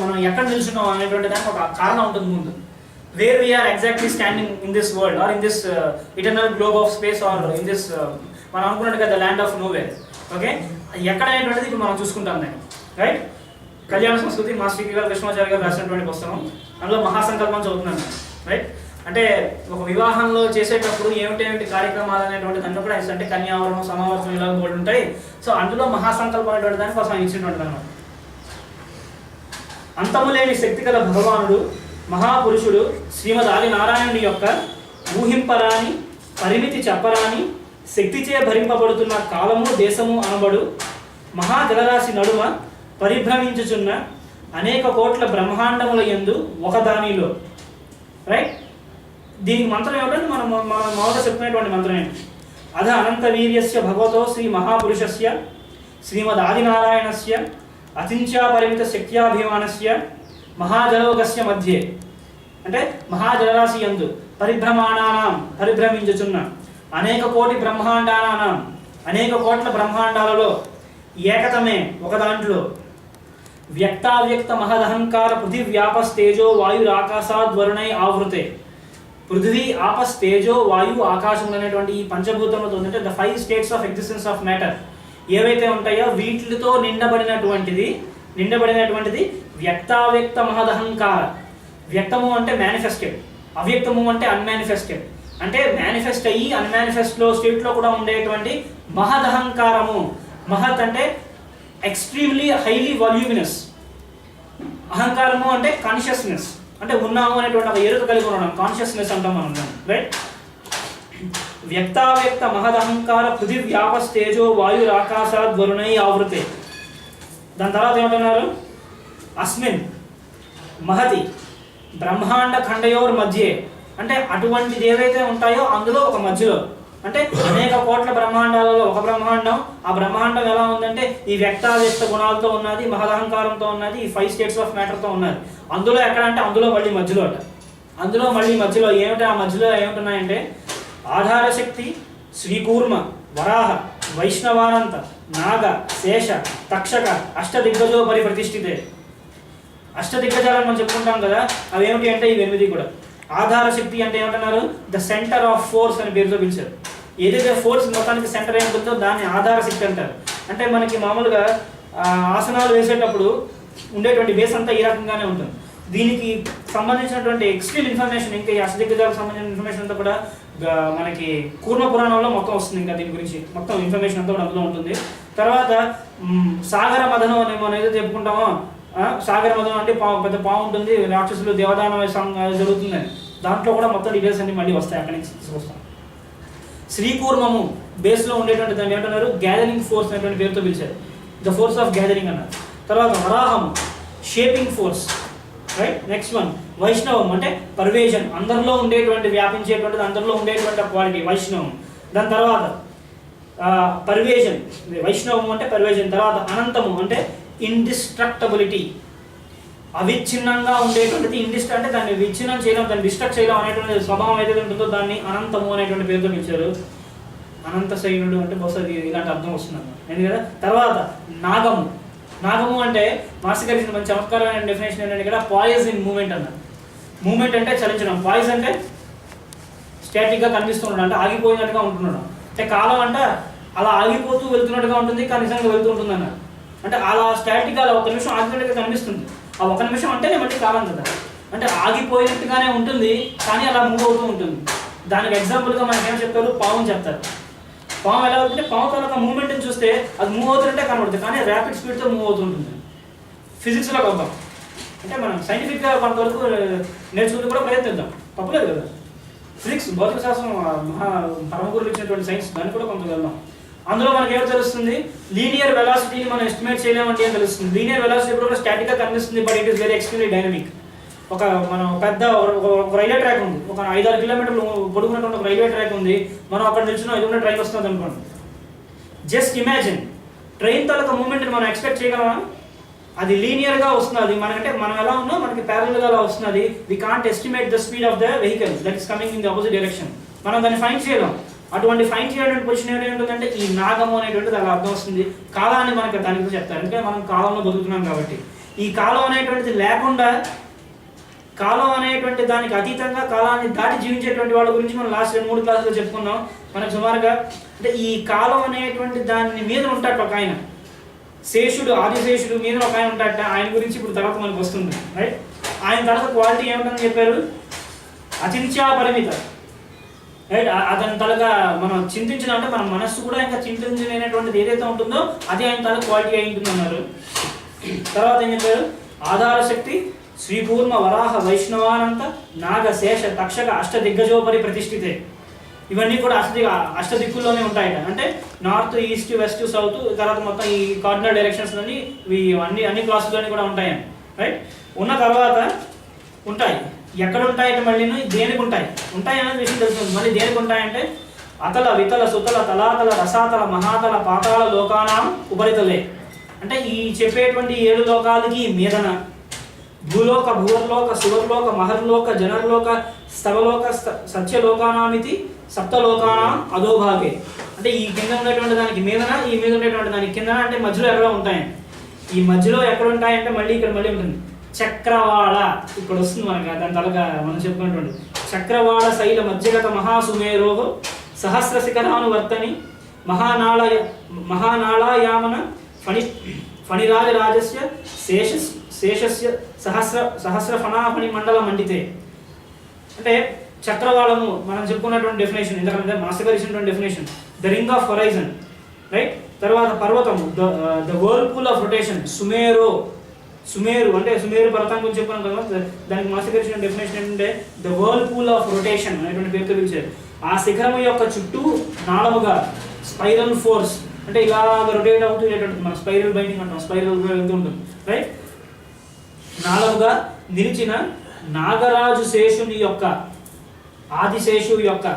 మనం ఎక్కడ నిల్చున్నాం అనేటువంటి దానికి ఒక కారణం ఉంటుంది ముందు. Where we are exactly standing in this world or in this eternal globe of space or in this మనం అనుకున్నట్టు కదా ల్యాండ్ ఆఫ్ నోవేర్. ఓకే, ఎక్కడ అనేటువంటిది ఇప్పుడు మనం చూసుకుంటాం దాన్ని, రైట్? కళ్యాణ సంస్కృతి మాస్టర్ శ్రీ కృష్ణాచార్య గారు రాసినటువంటి పుస్తకం, అందులో మహాసంకల్పం చదువుతున్నాను, రైట్? అంటే ఒక వివాహంలో చేసేటప్పుడు ఏమిటి కార్యక్రమాలు అనేటువంటి దాంట్లో కూడా అంటే కన్యావరం, సమావర్తం ఇలా కూడా ఉంటాయి. సో అందులో మహాసంకల్పం అనేటువంటి దాని కోసం ఇచ్చినటువంటి అనమాట. అంతము లేని శక్తి గల భగవానుడు మహాపురుషుడు శ్రీమద్ ఆది నారాయణుడి యొక్క ఊహింపరాని, పరిమితి చెప్పరాని, శక్తిచే భరింపబడుతున్న కాలము దేశము అనబడు మహాజలరాశి నడుమ పరిభ్రమించుచున్న అనేక కోట్ల బ్రహ్మాండముల యందు ఒకదానిలో, రైట్? దీనికి మంత్రం ఏమిటంటే మనం మొదట చెప్పుకునేటువంటి మంత్రం ఏంటి? అధ అనంత వీర్యస్య భగవతో శ్రీ మహాపురుషస్య శ్రీమద్ ఆదినారాయణస్య అచింత్యా పరిమిత శక్త్యాభిమానస్య మహాజలోకస్య మధ్యే, అంటే మహాజలరాశి యందు పరిభ్రమించుచున్న అనేక కోటి బ్రహ్మాండానాం, అనేక కోట్ల బ్రహ్మాండాలలో ఏకతమే ఒక దాంట్లో వ్యక్తావ్యక్త మహదహంకార పృథివ్యాపస్తేజో వాయురాకాశాద్వరుణై ఆవృతే. పృథివీ, ఆపస్, తేజో, వాయు, ఆకాశం అనేటువంటి ఈ పంచభూతములతో అంటే the 5 states of existence of matter ఏవైతే ఉంటాయో వీటితో నిండబడినటువంటిది వ్యక్తావ్యక్త మహదహంకార. వ్యక్తము అంటే మేనిఫెస్టెడ్, అవ్యక్తము అంటే అన్మానిఫెస్టెడ్. అంటే మేనిఫెస్ట్ అయ్యి అన్మానిఫెస్ట్లో స్టేట్లో కూడా ఉండేటువంటి మహదహంకారము. మహత్ అంటే ఎక్స్ట్రీమ్లీ హైలీ వాల్యూమినస్. అహంకారము అంటే కాన్షియస్నెస్, అంటే ఉన్నాము అనేటువంటి ఒక ఎరుక కలిగి ఉండడం, కాన్షియస్నెస్ అంటాం మనం, రైట్? వ్యక్తావ్యక్త మహదహంకార పృథివ్యాపస్తేజో వాయురాకాశాద్వరుణై ఆవృతే. దాని తర్వాత ఏమంటున్నారు? అస్మిన్ మహతి బ్రహ్మాండ ఖండయోర్ మధ్యే, అంటే అటువంటిది ఏవైతే ఉంటాయో అందులో ఒక మధ్యలో, అంటే అనేక కోట్ల బ్రహ్మాండాలలో ఒక బ్రహ్మాండం. ఆ బ్రహ్మాండం ఎలా ఉందంటే ఈ వ్యక్తావ్యక్త గుణాలతో ఉన్నది, మహదహంకారంతో ఉన్నది, ఈ 5 స్టేట్స్ ఆఫ్ మ్యాటర్తో ఉన్నది. అందులో ఎక్కడ అంటే అందులో మళ్ళీ మధ్యలో ఏమిటి? ఆ మధ్యలో ఏమిటున్నాయంటే ఆధారశక్తి, శ్రీకూర్మ, వరాహ, వైష్ణవానంత, నాగ, శేష, తక్షక, అష్టదిగ్గజోపరి ప్రతిష్ఠితే. అష్టదిగ్గజాలను మనం చెప్పుకుంటాం కదా, అవి ఏమిటి అంటే ఇవి 8 కూడా. ఆధార శక్తి అంటే ఏమంటున్నారు? ద సెంటర్ ఆఫ్ ఫోర్స్ అని పేరుతో పిలిచారు. ఏదైతే ఫోర్స్ మొత్తానికి సెంటర్ ఏముంటుందో దాన్ని ఆధార శక్తి అంటారు. అంటే మనకి మామూలుగా ఆసనాలు వేసేటప్పుడు ఉండేటువంటి బేస్ అంతా ఈ రకంగానే ఉంటుంది. దీనికి సంబంధించినటువంటి ఎక్స్ట్రీమ్ ఇన్ఫర్మేషన్, ఇంకా ఈ అష్టదిగ్గజాలకు సంబంధించిన ఇన్ఫర్మేషన్ అంతా కూడా మనకి కూర్మ పురాణంలో మొత్తం వస్తుంది. ఇంకా దీని గురించి మొత్తం ఇన్ఫర్మేషన్ అంతా కూడా అందులో ఉంటుంది. తర్వాత సాగర మదనం అని మనం ఏదో చెప్పుకుంటామో, సాగర మదనం అంటే పెద్ద పాము ఉంటుంది, రాక్షసులు దేవదానం జరుగుతుందని, దాంట్లో కూడా మొత్తం డీటెయిల్స్ అన్ని మళ్ళీ వస్తాయి, అక్కడి నుంచి తీసుకొస్తాం. శ్రీకూర్మము బేస్లో ఉండేటువంటి దాన్ని ఏమంటున్నారు? గ్యాదరింగ్ ఫోర్స్ అనేటువంటి పేరుతో పిలిచారు, ద ఫోర్స్ ఆఫ్ గ్యాదరింగ్ అన్నారు. తర్వాత వరాహము shaping force, right? Next one వైష్ణవం అంటే పర్వేజన్, అందరిలో ఉండేటువంటి వ్యాపించేటువంటిది, అందరిలో ఉండేటువంటి క్వాలిటీ వైష్ణవం. దాని తర్వాత పర్వేజన్, వైష్ణవం అంటే పర్వేజన్. తర్వాత అనంతము అంటే ఇండిస్ట్రక్టబిలిటీ, అవిచ్ఛిన్నంగా ఉండేటువంటిది. అంటే దాన్ని విచ్ఛిన్నం చేయడం, దాన్ని డిస్ట్రక్ట్ చేయడం అనేటువంటి స్వభావం ఏదైతే ఉంటుందో దాన్ని అనంతము అనేటువంటి పేరుతో పిలిచారు. అనంత శయనుడు అంటే బహుశా ఇలాంటి అర్థం వస్తుంది అన్నమాట, కదా. తర్వాత నాగము అంటే మాస్టర్ గారి మంచి చమత్కారమైన డెఫినేషన్ ఏంటంటే ఇక్కడ పాయిజ్ ఇన్ మూమెంట్ అన్నారు. మూమెంట్ అంటే చలించడం, పాయిజ్ అంటే స్టాటిక్గా కనిపిస్తున్నాడు, అంటే ఆగిపోయినట్టుగా ఉంటున్నాడు. అంటే కాలం అంటే అలా ఆగిపోతూ వెళ్తున్నట్టుగా ఉంటుంది, కానీ నిజంగా వెళ్తూ ఉంటుంది అన్నారు. అంటే అలా స్టాటిక్గా అలా 1 నిమిషం ఆగిపోయినట్టుగా కనిపిస్తుంది. ఆ 1 నిమిషం అంటేనే మళ్ళీ కాలం కదా, అంటే ఆగిపోయినట్టుగానే ఉంటుంది కానీ అలా మూవ్ అవుతూ ఉంటుంది. దానికి ఎగ్జాంపుల్గా మనకి ఏం చెప్తారు? పావుని చెప్తారు. పాము ఎలా అవుతుంటే పాము తాలూకా మూవ్మెంట్ని చూస్తే అది మూవ్ అవుతుంటే కనబడుతుంది, కానీ ర్యాపిడ్ స్పీడ్తో మూవ్ అవుతుంటుంది. ఫిజిక్స్లోకి వద్దాం, అంటే మనం సైంటిఫిక్గా కొంతవరకు నేర్చుకుంటూ కూడా ప్రయత్నిద్దాం, తప్పలేదు కదా. ఫిజిక్స్, భౌతిక శాస్త్రం పరమగురులు ఇచ్చినటువంటి సైన్స్, దాన్ని కూడా కొంత వెళ్దాం. అందులో మనకి ఏమో తెలుస్తుంది? లీనియర్ వెలాసిటీని మనం ఎస్టిమేట్ చేయలేమంటే ఏం తెలుస్తుంది? లీనియర్ వెలాసిటీ ఎప్పుడు కూడా స్టాటిక్గా కనిపిస్తుంది, but it is very extremely dynamic. మనం పెద్ద ఒక రైల్వే ట్రాక్ ఉంది, ఒక 5-6 కిలోమీటర్లు పొడుగున్నటువంటి ఒక రైల్వే ట్రాక్ ఉంది, మనం అక్కడ నిల్చున్న ఎదురున్న ట్రైన్ వస్తుంది అనుకోండి. జస్ట్ ఇమాజిన్, ట్రైన్ తాలూకా మూమెంట్ని మనం ఎక్స్పెక్ట్ చేయగలమా? అది లీనియర్గా వస్తున్నది, మనకంటే మనం ఎలా ఉన్నాం మనకి ప్యారల్గా అలా వస్తున్నది. We can't estimate the speed of the vehicle that is coming in the opposite direction. మనం దాన్ని ఫైండ్ చేయలేం. అటువంటి ఫైండ్ చేయడానికి పొజిషన్ ఏంటంటే ఈ నాగము అనేటువంటిది అలా అర్థం వస్తుంది. కాలాన్ని మనకి దానికి చెప్తారు, అంటే మనం కాలంలో బతుకుతున్నాం కాబట్టి. ఈ కాలం అనేటువంటిది లేకుండా, కాలం అనేటువంటి దానికి అతీతంగా కాలాన్ని దాటి జీవించేటువంటి వాళ్ళ గురించి మనం లాస్ట్ 2-3 క్లాసులో చెప్పుకున్నాం. మనకు సుమారుగా అంటే ఈ కాలం అనేటువంటి దాని మీద ఉంటాడు ఒక ఆయన, శేషుడు, ఆదిశేషుడు మీద ఒక ఆయన ఉంటాడట. ఆయన గురించి ఇప్పుడు తర్వాత మనకు వస్తుంది, రైట్? ఆయన తర్వాత క్వాలిటీ ఏమిటని చెప్పారు? అచింత్యా పరిమిత, రైట్? అతని తలగా మనం చింతించడం అంటే మన మనస్సు కూడా ఇంకా చింతించలేనటువంటిది ఏదైతే ఉంటుందో అది ఆయన తల క్వాలిటీ అయి ఉంటుంది అన్నారు. తర్వాత ఏం చెప్పారు? ఆధార శక్తి, శ్రీకూర్మ వరాహ వైష్ణవానంత నాగ శేష తక్షక అష్టదిగ్గజోపరి ప్రతిష్ఠితే. ఇవన్నీ కూడా అష్టదిక్కుల్లోనే ఉంటాయట. అంటే నార్త్, ఈస్ట్, వెస్ట్, సౌత్, తర్వాత మొత్తం ఈ కార్డినల్ డైరెక్షన్స్ అన్ని అన్ని క్లాసుల్లోని కూడా ఉంటాయని, రైట్? ఉన్న తర్వాత ఉంటాయి. ఎక్కడ ఉంటాయంటే మళ్ళీ దేనికి ఉంటాయి అనేది విషయం తెలుస్తుంది. మళ్ళీ దేనికి ఉంటాయంటే అతల వితల సుతల తలాతల రసాతల మహాతల పాతాళ లోకానాం ఉపరితలే. అంటే ఈ చెప్పేటువంటి 7 లోకాలకి మీదన భూలోక, భూవర్లోక, సువర్లోక, మహర్లోక, జనర్లోక, స్థవలోక, సత్యలోకానామితి సప్తలోకానాం అధోభాగే. అంటే ఈ కింద ఉండేటువంటి దానికి మీదన, ఈ మీద ఉండేటువంటి దానికి కిందన, అంటే మధ్యలో ఎక్కడ ఉంటాయి? ఈ మధ్యలో ఎక్కడ ఉంటాయంటే మళ్ళీ ఇక్కడ మళ్ళీ ఉంటుంది చక్రవాళ. ఇక్కడ వస్తుంది మనకి దాని తలగా మనం చెప్పుకున్నటువంటి చక్రవాళ శైల మధ్యగత మహాసుమేరో సహస్ర శిఖరానువర్తని మహానాళాయామన ఫణిరాజరాజస్య శేషస్య సహస్ర ఫణాఫణి మండల మండితే. అంటే చక్రవాళము మనం చెప్పుకున్నటువంటి డెఫినేషన్, ఎందుకంటే మాస్టర్ గారు ఇచ్చినటువంటి definition, the ring of horizon, right? తర్వాత పర్వతము, the Whirlpool of rotation, Sumeru అంటే సుమేరు పర్వతం గురించి చెప్పుకున్నాం కదా, దానికి మాస్టర్ గారు ఇచ్చిన డెఫినేషన్ ఏంటంటే ద వర్ల్పూల్ ఆఫ్ రొటేషన్ అనేటువంటి పేరుతో పిలిచారు. ఆ శిఖరము యొక్క చుట్టూ నాళముగా స్పైరల్ ఫోర్స్, అంటే ఇలాగ రొటేట్ అవుతూ మన స్పైరల్ బైండింగ్ అంటాం, స్పైరల్ వెళ్తూ ఉంటుంది, రైట్? నాళముగా నిలిచిన నాగరాజు శేషుని యొక్క, ఆదిశేషు యొక్క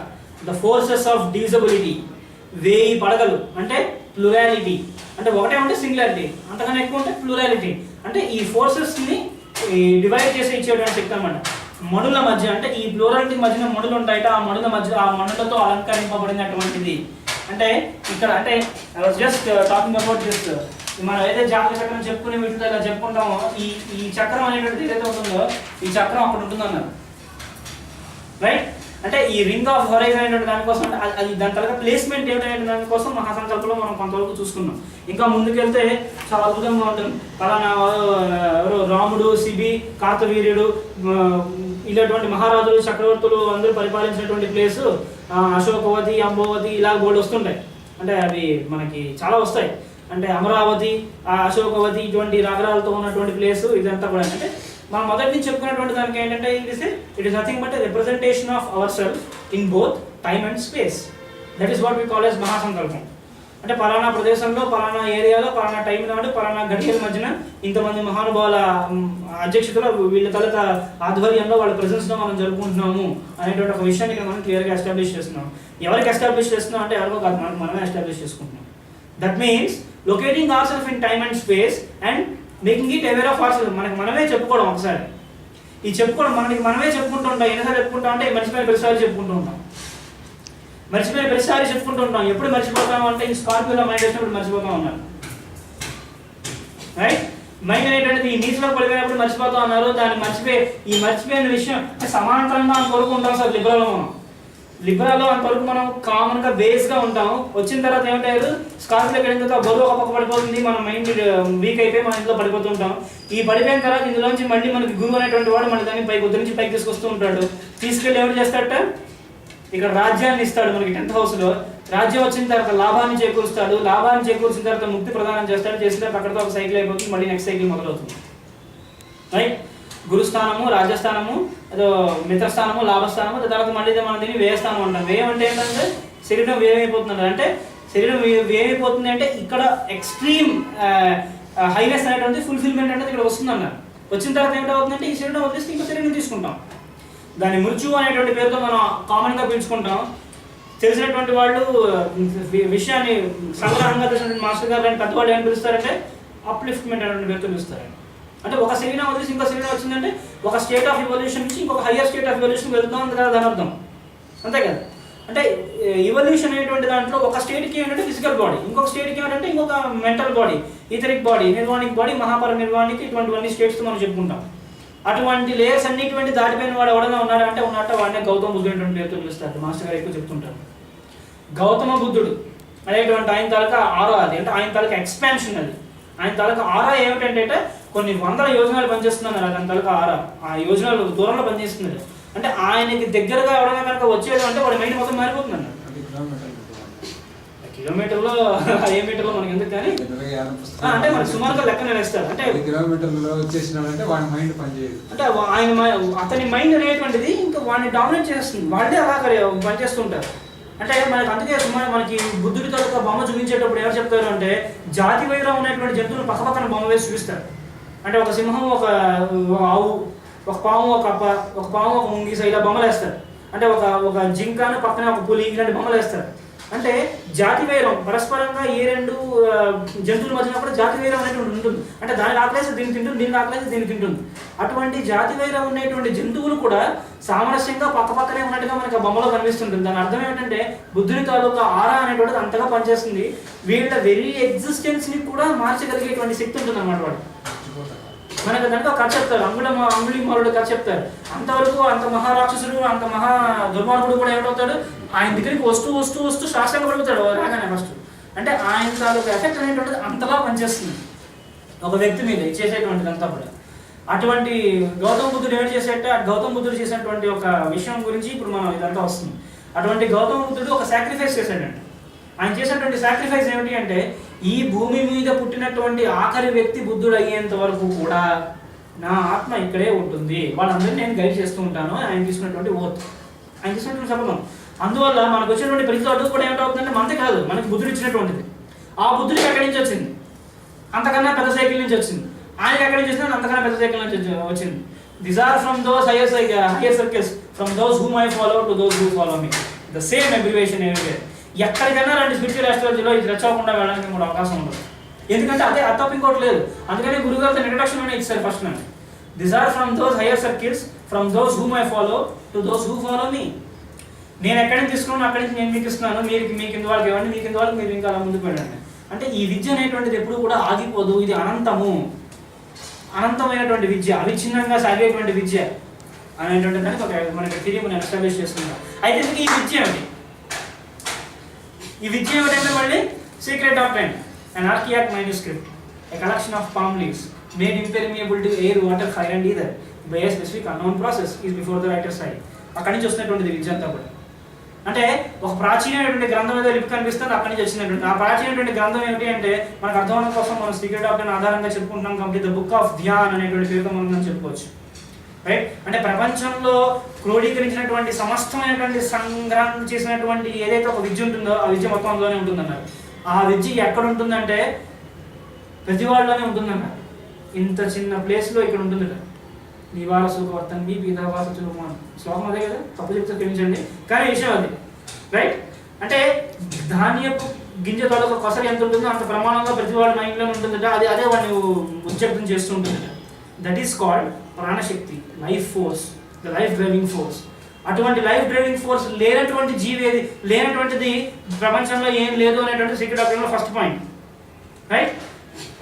ద ఫోర్సెస్ ఆఫ్ డివిజిబిలిటీ 1000 పడగలు, అంటే ప్లూరాలిటీ. అంటే ఒకటే ఉంటే సింగులారిటీ, అంతకన్నా ఎక్కువ ఉంటే ప్లూరాలిటీ. అంటే ఈ ఫోర్సెస్ని డివైడ్ చేసి ఇచ్చేటువంటి శక్తి అన్నమాట. మణుల మధ్య, అంటే ఈ ప్లూరాలిటీ మధ్యన మణులు ఉంటాయట, ఆ మణుల మధ్య, ఆ మణులతో అలంకరింపబడినటువంటిది. అంటే ఇక్కడ అంటే I was just talking about this, మనం ఏదైతే జాతక చక్రం చెప్పుకునే వీటితో ఇలా చెప్పుకుంటామో, ఈ చక్రం అనేటువంటిది ఏదైతే ఉంటుందో ఈ చక్రం అక్కడ ఉంటుందన్నారు, రైట్? అంటే ఈ రింగ్ ఆఫ్ హొరైజన్ అనేటువంటి దానికోసం, అది దాని తర్వాత ప్లేస్మెంట్ ఏమిటనే దానికోసం మహాసంకల్పంలో మనం కొంతవరకు చూసుకున్నాం. ఇంకా ముందుకెళ్తే చాలా అద్భుతంగా ఉంటుంది. పలానా ఎవరు రాముడు, శిబి, కార్తవీర్యుడు, ఇలాంటి మహారాజులు, చక్రవర్తులు అందరూ పరిపాలించినటువంటి ప్లేసు అశోకవతి, అంబోవతి, ఇలా బోర్డు వస్తుంటాయి. అంటే అవి మనకి చాలా వస్తాయి. అంటే అమరావతి, అశోకవతి, ఇటువంటి నగరాలతో ఉన్నటువంటి ప్లేసు ఇదంతా కూడా. అంటే మనం మొదటి నుంచి చెప్పుకున్నటువంటి దానికి ఏంటంటే it is nothing but representation of our self in both time and space. That is what we call as మహాసంకల్పం. అంటే పలానా ప్రదేశంలో, పలానా ఏరియాలో, పలానా టైం నాడు, పలానా గడియల మధ్యన ఇంతమంది మహానుభావుల అధ్యక్షతలో, వీళ్ళ తలక ఆధ్వర్యంలో, వాళ్ళ ప్రెజెన్స్లో మనం జరుపుకుంటున్నాము అనేటువంటి ఒక విషయాన్ని ఇక్కడ మనం క్లియర్గా ఎస్టాబ్లిష్ చేస్తున్నాం. ఎవరికి ఎస్టాబ్లిష్ చేస్తున్నాం అంటే ఎవరికో కాదు, మనమే ఎస్టాబ్లిష్ చేసుకుంటున్నాం. That means locating hour self in time and space and making it aware of our self. మనమే చెప్పుకోవడం ఒకసారి. ఈ చెప్పుకోవడం మనమే చెప్పుకుంటూ ఉంటాం. ఎన్నిసార్లు చెప్పుకుంటాం అంటే మర్చిపోయిన ప్రతిసారి చెప్పుకుంటూ ఉంటాం. చెప్పుకుంటూ ఉంటాం. ఎప్పుడు మర్చిపోతాం అంటే ఈ స్కార్పియోలో మైండ్ వచ్చినప్పుడు మర్చిపోతాం ఉన్నారు, రైట్? మైండ్ అనేటువంటిది ఈ నీటిలో పడిపోయినప్పుడు మర్చిపోతాం అన్నారు. దాన్ని మర్చిపోయిన విషయం అంటే సమాంతరంగా అంతవరకు ఉంటాం సార్ లిబరల్లో అంతవరకు మనం కామన్గా బేస్గా ఉంటాము. వచ్చిన తర్వాత ఏమంటారు, స్కార్పియోకి వెళ్ళిన తర్వాత బరువు ఒక పక్క పడిపోతుంది, మన మైండ్ వీక్ అయిపోయి మన ఇంట్లో పడిపోతుంటాం. ఈ పడిపోయిన తర్వాత ఇందులోంచి మళ్ళీ మనకి గురువు అనేటువంటి వాడు మన దాన్ని పొద్దు నుంచి పైకి తీసుకొస్తూ ఉంటాడు. తీసుకెళ్ళి ఎవరు చేస్తాడట, ఇక్కడ రాజ్యాన్ని ఇస్తాడు మనకి 10th హౌస్లో. రాజ్యం వచ్చిన తర్వాత లాభాన్ని చేకూరుస్తాడు. లాభాన్ని చేకూర్చిన తర్వాత ముక్తి ప్రదానం చేస్తాడు. చేసిన తర్వాత అక్కడితో ఒక సైకిల్ అయిపోతుంది, మళ్ళీ నెక్స్ట్ సైకిల్ మొదలవుతుంది, రైట్? గురుస్థానము, రాజ్యస్థానము, ఏదో మిత్రస్థానము, లాభస్థానము, తర్వాత మళ్ళీ మనం దీన్ని వ్యయస్థానం అంటాం. వ్యయం అంటే ఏంటంటే శరీరం వ్యయమైపోతుంది. అంటే శరీరం వ్యయమైపోతుంది అంటే ఇక్కడ ఎక్స్ట్రీమ్ హైనెస్ అనేటువంటి ఫుల్ఫిల్మెంట్ అనేది ఇక్కడ వస్తుంది అన్నారు. వచ్చిన తర్వాత ఏమిటవుతుందంటే ఈ శరీరం వదిలేస్తే ఇంకో శరీరం తీసుకుంటాం. దాన్ని మృత్యు అనేటువంటి పేరుతో మనం కామన్గా పిలుచుకుంటాం. తెలిసినటువంటి వాళ్ళు విషయాన్ని సంగ్రహంగా తెలిసినటువంటి మాస్టర్ గారు అని పెద్దవాళ్ళు ఏం పిలుస్తారంటే అప్లిఫ్ట్మెంట్ అనేటువంటి పేరుతో పిలుస్తారు. అంటే ఒక శరీరం వదిలేసి ఇంకో శరీరం వచ్చిందంటే ఒక స్టేట్ ఆఫ్ ఇవల్యూషన్ నుంచి ఇంకొక హయ్యర్ స్టేట్ ఆఫ్ ఇవల్యూషన్ వెళ్తాం అంత కదా దాని అర్థం, అంతే కదా. అంటే ఇవల్యూషన్ అనేటువంటి దాంట్లో ఒక స్టేట్కి ఏంటంటే ఫిజికల్ బాడీ, ఇంకొక స్టేట్కి ఏంటంటే ఇంకొక mental body, etheric body, nirvanic body, మహాపర నిర్వాణికి, ఇటువంటివన్నీ స్టేట్స్ మనం చెప్పుకుంటాం. అటువంటి లేయర్స్ అన్నిటువంటి దాటిపోయిన వాడు ఎవడన్నా ఉన్నారంటే ఉన్నట్ట వాడినే గౌతమ బుద్ధుడు అనేటువంటి పేరుతో పిలుస్తారు. మాస్టర్ గారు ఎక్కువ చెప్తుంటారు. గౌతమ బుద్ధుడు అనేటువంటి ఆయన తాలూకా ఆరా అది, అంటే ఆయన తాలూకా ఎక్స్పాన్షన్ అది. ఆయన తాలూకా ఆరా ఏమిటంటే కొన్ని వందల యోజనాలు పనిచేస్తున్నారు. ఆయన తాలూకా ఆరా ఆ యోజనాలు దూరంలో పనిచేస్తున్నారు. అంటే ఆయనకి దగ్గరగా ఎవరైనా కనుక వచ్చేది అంటే వాడి మైండ్ మొత్తం మారిపోతుంది అన్న. కిలోమీటర్లో ఏ మీటర్లో మనకి ఎందుకు కానీ అంటే మనకి సుమారుగా లెక్కన వేస్తారు. అంటే కిలోమీటర్లో వచ్చేసినాడంటే వాడి మైండ్ పనిచేయదు. అంటే ఆయన అతని మైండ్ అనేటువంటిది ఇంకా వాడిని డామినేట్ చేస్తుంది. వాళ్ళే అలా పనిచేస్తుంటారు. అంటే మనకి అందుకే సుమారు మనకి బుద్ధుడి తాలూకా బొమ్మ చూపించేటప్పుడు ఎవరు చెప్తారు అంటే జాతి వైరం ఉన్నటువంటి జంతువులు పక్కపక్కన బొమ్మ వేసి చూపిస్తారు. అంటే ఒక సింహం, ఒక ఆవు, ఒక పాము, ఒక పాము, ఒక ముంగిస ఇలా బొమ్మలు వేస్తారు. అంటే ఒక జింకను పక్కన ఒక పులి ఇలాంటి బొమ్మలు వేస్తారు. అంటే జాతి వైరం పరస్పరంగా ఏ రెండు జంతువుల మధ్యన కూడా జాతి వైరం అనేటువంటి ఉంటుంది. అంటే దానికి ఆకలేసి దీన్ని తింటుంది, దీనికి ఆకలేసి దీన్ని తింటుంది. అటువంటి జాతి వైరం ఉండేటువంటి జంతువులు కూడా సామరస్యంగా పక్కపక్కనే ఉన్నట్టుగా మనకి ఆ బొమ్మలో కనిపిస్తుంటుంది. దాని అర్థం ఏమిటంటే బుద్ధుని తాలూకా ఆరా అనేటువంటిది అంతగా పనిచేస్తుంది. వీళ్ళ వెరీ ఎగ్జిస్టెన్స్ని కూడా మార్చగలిగేటువంటి శక్తి ఉంటుంది అన్నమాట వాడు. మనకు దాంట్లో కథ చెప్తారు, అంగుళీమాలుడు కథ చెప్తారు. అంతవరకు అంత మహారాక్షసుడు, అంత మహా దుర్మార్గుడు కూడా ఏమిటవుతాడు, ఆయన దగ్గరికి వస్తూ శాస్త్రంగా పడిపోతాడు రాగానే ఫస్ట్. అంటే ఆయన తాలూకు ఎఫెక్ట్ అనేటువంటిది అంతలా పనిచేస్తుంది ఒక వ్యక్తి మీద చేసేటువంటిది అంతా కూడా. అటువంటి గౌతమ బుద్ధుడు ఏం చేసేట, గౌతమ బుద్ధుడు చేసినటువంటి ఒక విషయం గురించి ఇప్పుడు మనం ఇదంతా వస్తుంది. అటువంటి గౌతమ బుద్ధుడు ఒక సాక్రిఫైస్ చేశాడండి. ఆయన చేసినటువంటి సాక్రిఫైస్ ఏమిటి అంటే ఈ భూమి మీద పుట్టినటువంటి ఆఖరి వ్యక్తి బుద్ధుడు అయ్యేంత వరకు కూడా నా ఆత్మ ఇక్కడే ఉంటుంది, వాళ్ళందరినీ నేను గైడ్ చేస్తూ ఉంటాను. ఆయన తీసుకున్నటువంటి ఓత్, ఆయన తీసుకున్నటువంటి శపథం. అందువల్ల మనకు వచ్చినటువంటి ప్రతి అడుగు కూడా ఏమిటవుతుందంటే మనది కాదు, మనకి బుద్ధుడు ఇచ్చినటువంటిది. ఆ బుద్ధుడికి ఎక్కడి నుంచి వచ్చింది, అంతకన్నా పెద్ద సైకిల్ నుంచి వచ్చింది. ఆయనకి ఎక్కడి నుంచి వచ్చింది, అంతకన్నా పెద్ద సైకిల్ నుంచి వచ్చింది. These are from those higher circles, from those whom I follow to those who follow me. The same abbreviation everywhere. ఎక్కడికైనా రండి స్పిరిచువల్ ఆస్ట్రాలజీలో ఇది రెచ్చకుండా వెళ్ళడానికి కూడా అవకాశం ఉండదు. ఎందుకంటే అదే తప్ప ఇంకోటి లేదు. అందుకని గురుగారు ఇంట్రడక్షన్ అనే ఇచ్చారు ఫస్ట్ నన్ను. These are from those higher circles, from those whom I follow to those who follow me. నేను ఎక్కడి నుంచి తీసుకున్నాను అక్కడి నుంచి నేను మీకు ఇస్తున్నాను, మీ కింద వాళ్ళకి ఇవ్వండి, మీ కింద వాళ్ళకి మీరు ఇంకా అలా ముందుకు వెళ్ళండి. అంటే ఈ విద్య అనేటువంటిది ఎప్పుడు కూడా ఆగిపోదు, ఇది అనంతము, అనంతమైనటువంటి విద్య, అవిచ్ఛిన్నంగా సాగేటువంటి విద్య అనేటువంటి దానికి ఒక మనకి తిరిగి మనం ఎస్టాబ్లిష్ చేస్తున్నాం. అయితే ఈ విద్య ఏమిటి, ఈ విద్య ఏమిటంటే మళ్ళీ secret doctrine, an archaic manuscript, a collection of palm leaves made impermeable to air, water, fire and ether by a specific unknown process is before the writer's eye. అక్కడి నుంచి వస్తున్నటువంటిది విద్య అంతా కూడా. అంటే ఒక ప్రాచీనమైనటువంటి గ్రంథం ఏదో లిపి కనిపిస్తుంది, అక్కడి నుంచి వచ్చినటువంటి ఆ ప్రాచీనటువంటి గ్రంథం ఏమిటి అంటే మనకు అర్థం అవడం కోసం మనం సీక్రెట్ డాక్ట్రైన్ ఆధారంగా చెప్పుకుంటున్నాం కాబట్టి ద బుక్ ఆఫ్ ధ్యాన్ అనేటువంటి పేరుతో మనం చెప్పుకోవచ్చు. రైట్, అంటే ప్రపంచంలో క్రోడీకరించినటువంటి సమస్తమైనటువంటి సంగ్రహం చేసినటువంటి ఏదైతే ఒక విద్య ఉంటుందో ఆ విద్య మొత్తం అందులోనే ఉంటుందన్నారు. ఆ విద్య ఎక్కడ ఉంటుందంటే ప్రతి వాళ్ళలోనే ఉంటుందన్నారు. ఇంత చిన్న ప్లేస్లో ఇక్కడ ఉంటుంది. నివార సుఖవర్తన్ మీ పీతావాస శ్లోకం అదే కదా, తప్పు చెప్తే క్షమించండి, కానీ విషయం అది. రైట్, అంటే ధాన్యపు గింజ తాలూకా కొసరి ఎంత ఉంటుందో అంత ప్రమాణంగా ప్రతి వాళ్ళ మైండ్లో ఉంటుందట. అదే వాడిని ఉద్యోగం చేస్తూ ఉంటుందట. దట్ ఈస్ కాల్డ్ ప్రాణశక్తి, life force, the life driving force. అటువంటి లైఫ్ డ్రైవింగ్ ఫోర్స్ లేనటువంటి జీవి ఏది, లేనటువంటిది ప్రపంచంలో ఏం లేదు అనేటువంటి సీక్రెట్ డాక్ట్రైన్లో ఫస్ట్ పాయింట్. రైట్,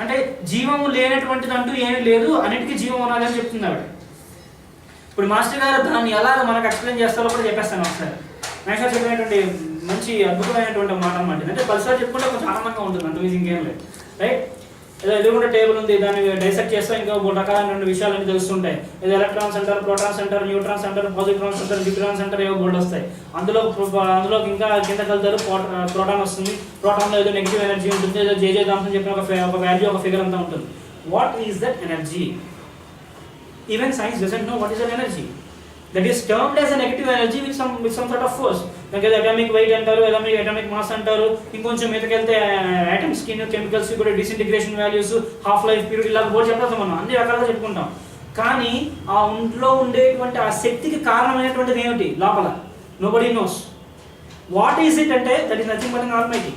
అంటే జీవము లేనటువంటిది అంటూ ఏమీ లేదు, అన్నిటికీ జీవం ఉన్నది అని చెప్తుంది ఆవిడ. ఇప్పుడు మాస్టర్ గారు దాన్ని ఎలా మనకు ఎక్స్ప్లెయిన్ చేస్తారో కూడా చెప్పేస్తాను ఒకసారి. మాస్టర్ చెప్పినటువంటి మంచి అద్భుతమైనటువంటి మాట అన్నమాట. అంటే పదిసార్లు చెప్పుకుంటే కొంచెం ఆనందంగా ఉంటుంది, అంత ఈజీ ఇంకేం లేదు. రైట్, ఏదో ఎదురుకుంటే టేబుల్ ఉంది, దాన్ని డైసెక్ట్ చేస్తే ఇంకా 3 రకాలైన విషయాలన్నీ తెలుస్తుంటాయి. ఏదో ఎలక్ట్రాన్స్ అంటారు, ప్రోటాన్స్ అంటారు, న్యూట్రాన్స్ అంటారు, పాజిట్రాన్స్ అంటారు, న్యూట్రాన్స్ అంటారు, ఏవో బోర్డు వస్తాయి. అందులోకి ఇంకా కిందకి వెళ్తారు, ప్రోటాన్ వస్తుంది. ప్రోటాన్లో ఏదో నెగిటివ్ ఎనర్జీ ఉంటుంది, ఏదో జేజే దాంట్లో చెప్పిన ఒక వాల్యూ, ఒక ఫిగర్ అంతా ఉంటుంది. What is that energy? Even science doesn't know what is an energy. That is termed as a negative energy with some sort of force. Like atomic weight antaru, atomic mass antaru, inkoncham medakelte atoms కి chemicals కూడా disintegration values, half life period ఇలా board చెప్తాం మనం, అన్ని రకాలుగా చెప్పుకుంటాం. కానీ ఆ ఒంట్లో ఉండేటువంటి ఆ శక్తికి కారణమైనటువంటిది ఏమిటి లోపల? Nobody knows. What is it అంటే that is nothing but almighty.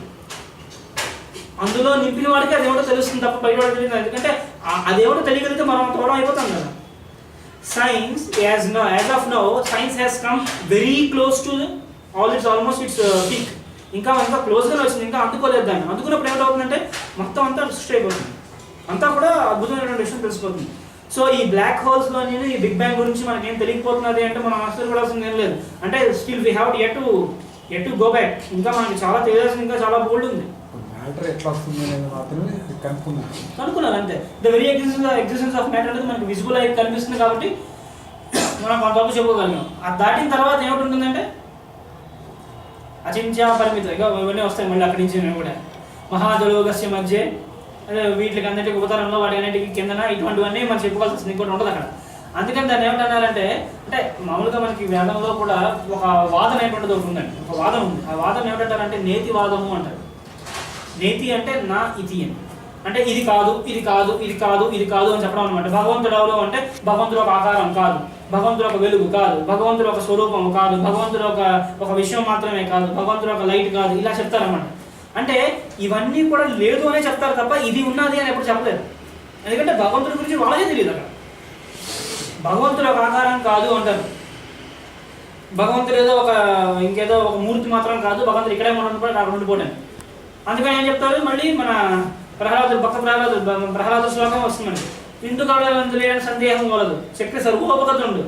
అందులో నింపిన వాడికి అదేమిటో తెలుస్తుంది తప్ప బయట వాడికి తెలియదు. ఎందుకంటే అదేమిటో తెలియగలిగితే మనం తోడం అయిపోతాం కదా. Science as of now science has come very close to all it's almost it's peak. ఇంకా క్లోజ్గా వచ్చింది, ఇంకా అందుకోలేదు దాన్ని. అందుకున్నప్పుడు ఏమిటవుతుందంటే మొత్తం అంతా సృష్టి అయిపోతుంది, అంతా కూడా అద్భుతమైనటువంటి విషయం తెలిసిపోతుంది. సో ఈ బ్లాక్ హోల్స్లోని ఈ బిగ్ బ్యాంగ్ గురించి మనకేం తెలియకపోతున్నది అంటే మనం ఆశ్చర్యపడాల్సింది ఏం లేదు. అంటే still we have yet to go back. ఇంకా మనకి చాలా తెలియాల్సింది, ఇంకా చాలా బోల్డ్ ఉంది. మ్యాటర్ ఎట్లా వస్తుంది అనేది మాత్రమే కనుక్కున్నారు అంతే. The very existence of matter అనేది మనకి విజిబుల్ అయి కనిపిస్తుంది కాబట్టి మనం కొంతవరకు చెప్పుకోగలిగాం. అది దాటిన తర్వాత ఏమిటి అచింత్య పరిమితం, ఇక ఇవన్నీ వస్తాయి మళ్ళీ అక్కడి నుంచి కూడా. మహాజలోగస్య మధ్య, అదే వీటికి అన్నిటికీ ఉత్తరంలో వాటి అన్నిటికీ కిందన ఇటువంటివన్నీ మనం చెప్పుకోవాల్సి వస్తుంది, ఇంకోటి ఉండదు అక్కడ. అందుకని దాన్ని ఏమంటున్నారంటే, అంటే మామూలుగా మనకి వేదంలో కూడా ఒక వాదన అనేటువంటిది ఒకటి ఉందండి, ఒక వాదన ఉంది. ఆ వాదన ఏమిటంటారంటే నేతి వాదము అంటారు. నేతి అంటే నా ఇతి అని, అంటే ఇది కాదు ఇది కాదు ఇది కాదు ఇది కాదు అని చెప్పడం అనమాట. భగవంతుడు ఎవరు అంటే భగవంతుడు ఒక ఆకారం కాదు, భగవంతుడు ఒక వెలుగు కాదు, భగవంతుడు ఒక స్వరూపం కాదు, భగవంతుడు ఒక విషయం మాత్రమే కాదు, భగవంతుడు ఒక లైట్ కాదు, ఇలా చెప్తారన్నమాట. అంటే ఇవన్నీ కూడా లేదు అనే చెప్తారు తప్ప ఇది ఉన్నది అని ఎప్పుడు చెప్పలేదు. ఎందుకంటే భగవంతుడి గురించి వాళ్ళకే తెలియదు. అక్కడ భగవంతుడు ఒక ఆకారం కాదు అంటారు, భగవంతుడు ఏదో ఇంకేదో ఒక మూర్తి మాత్రం కాదు, భగవంతుడు ఇక్కడే ఉండిపోయి అక్కడ ఉండిపోయాను. అందుకని ఏం చెప్తారు మళ్ళీ మన ప్రహ్లాదు శ్లోకం వస్తుంది. ఇందు కావడం లేని సందేహం వలదు, శక్తి సర్వోపగతుండు.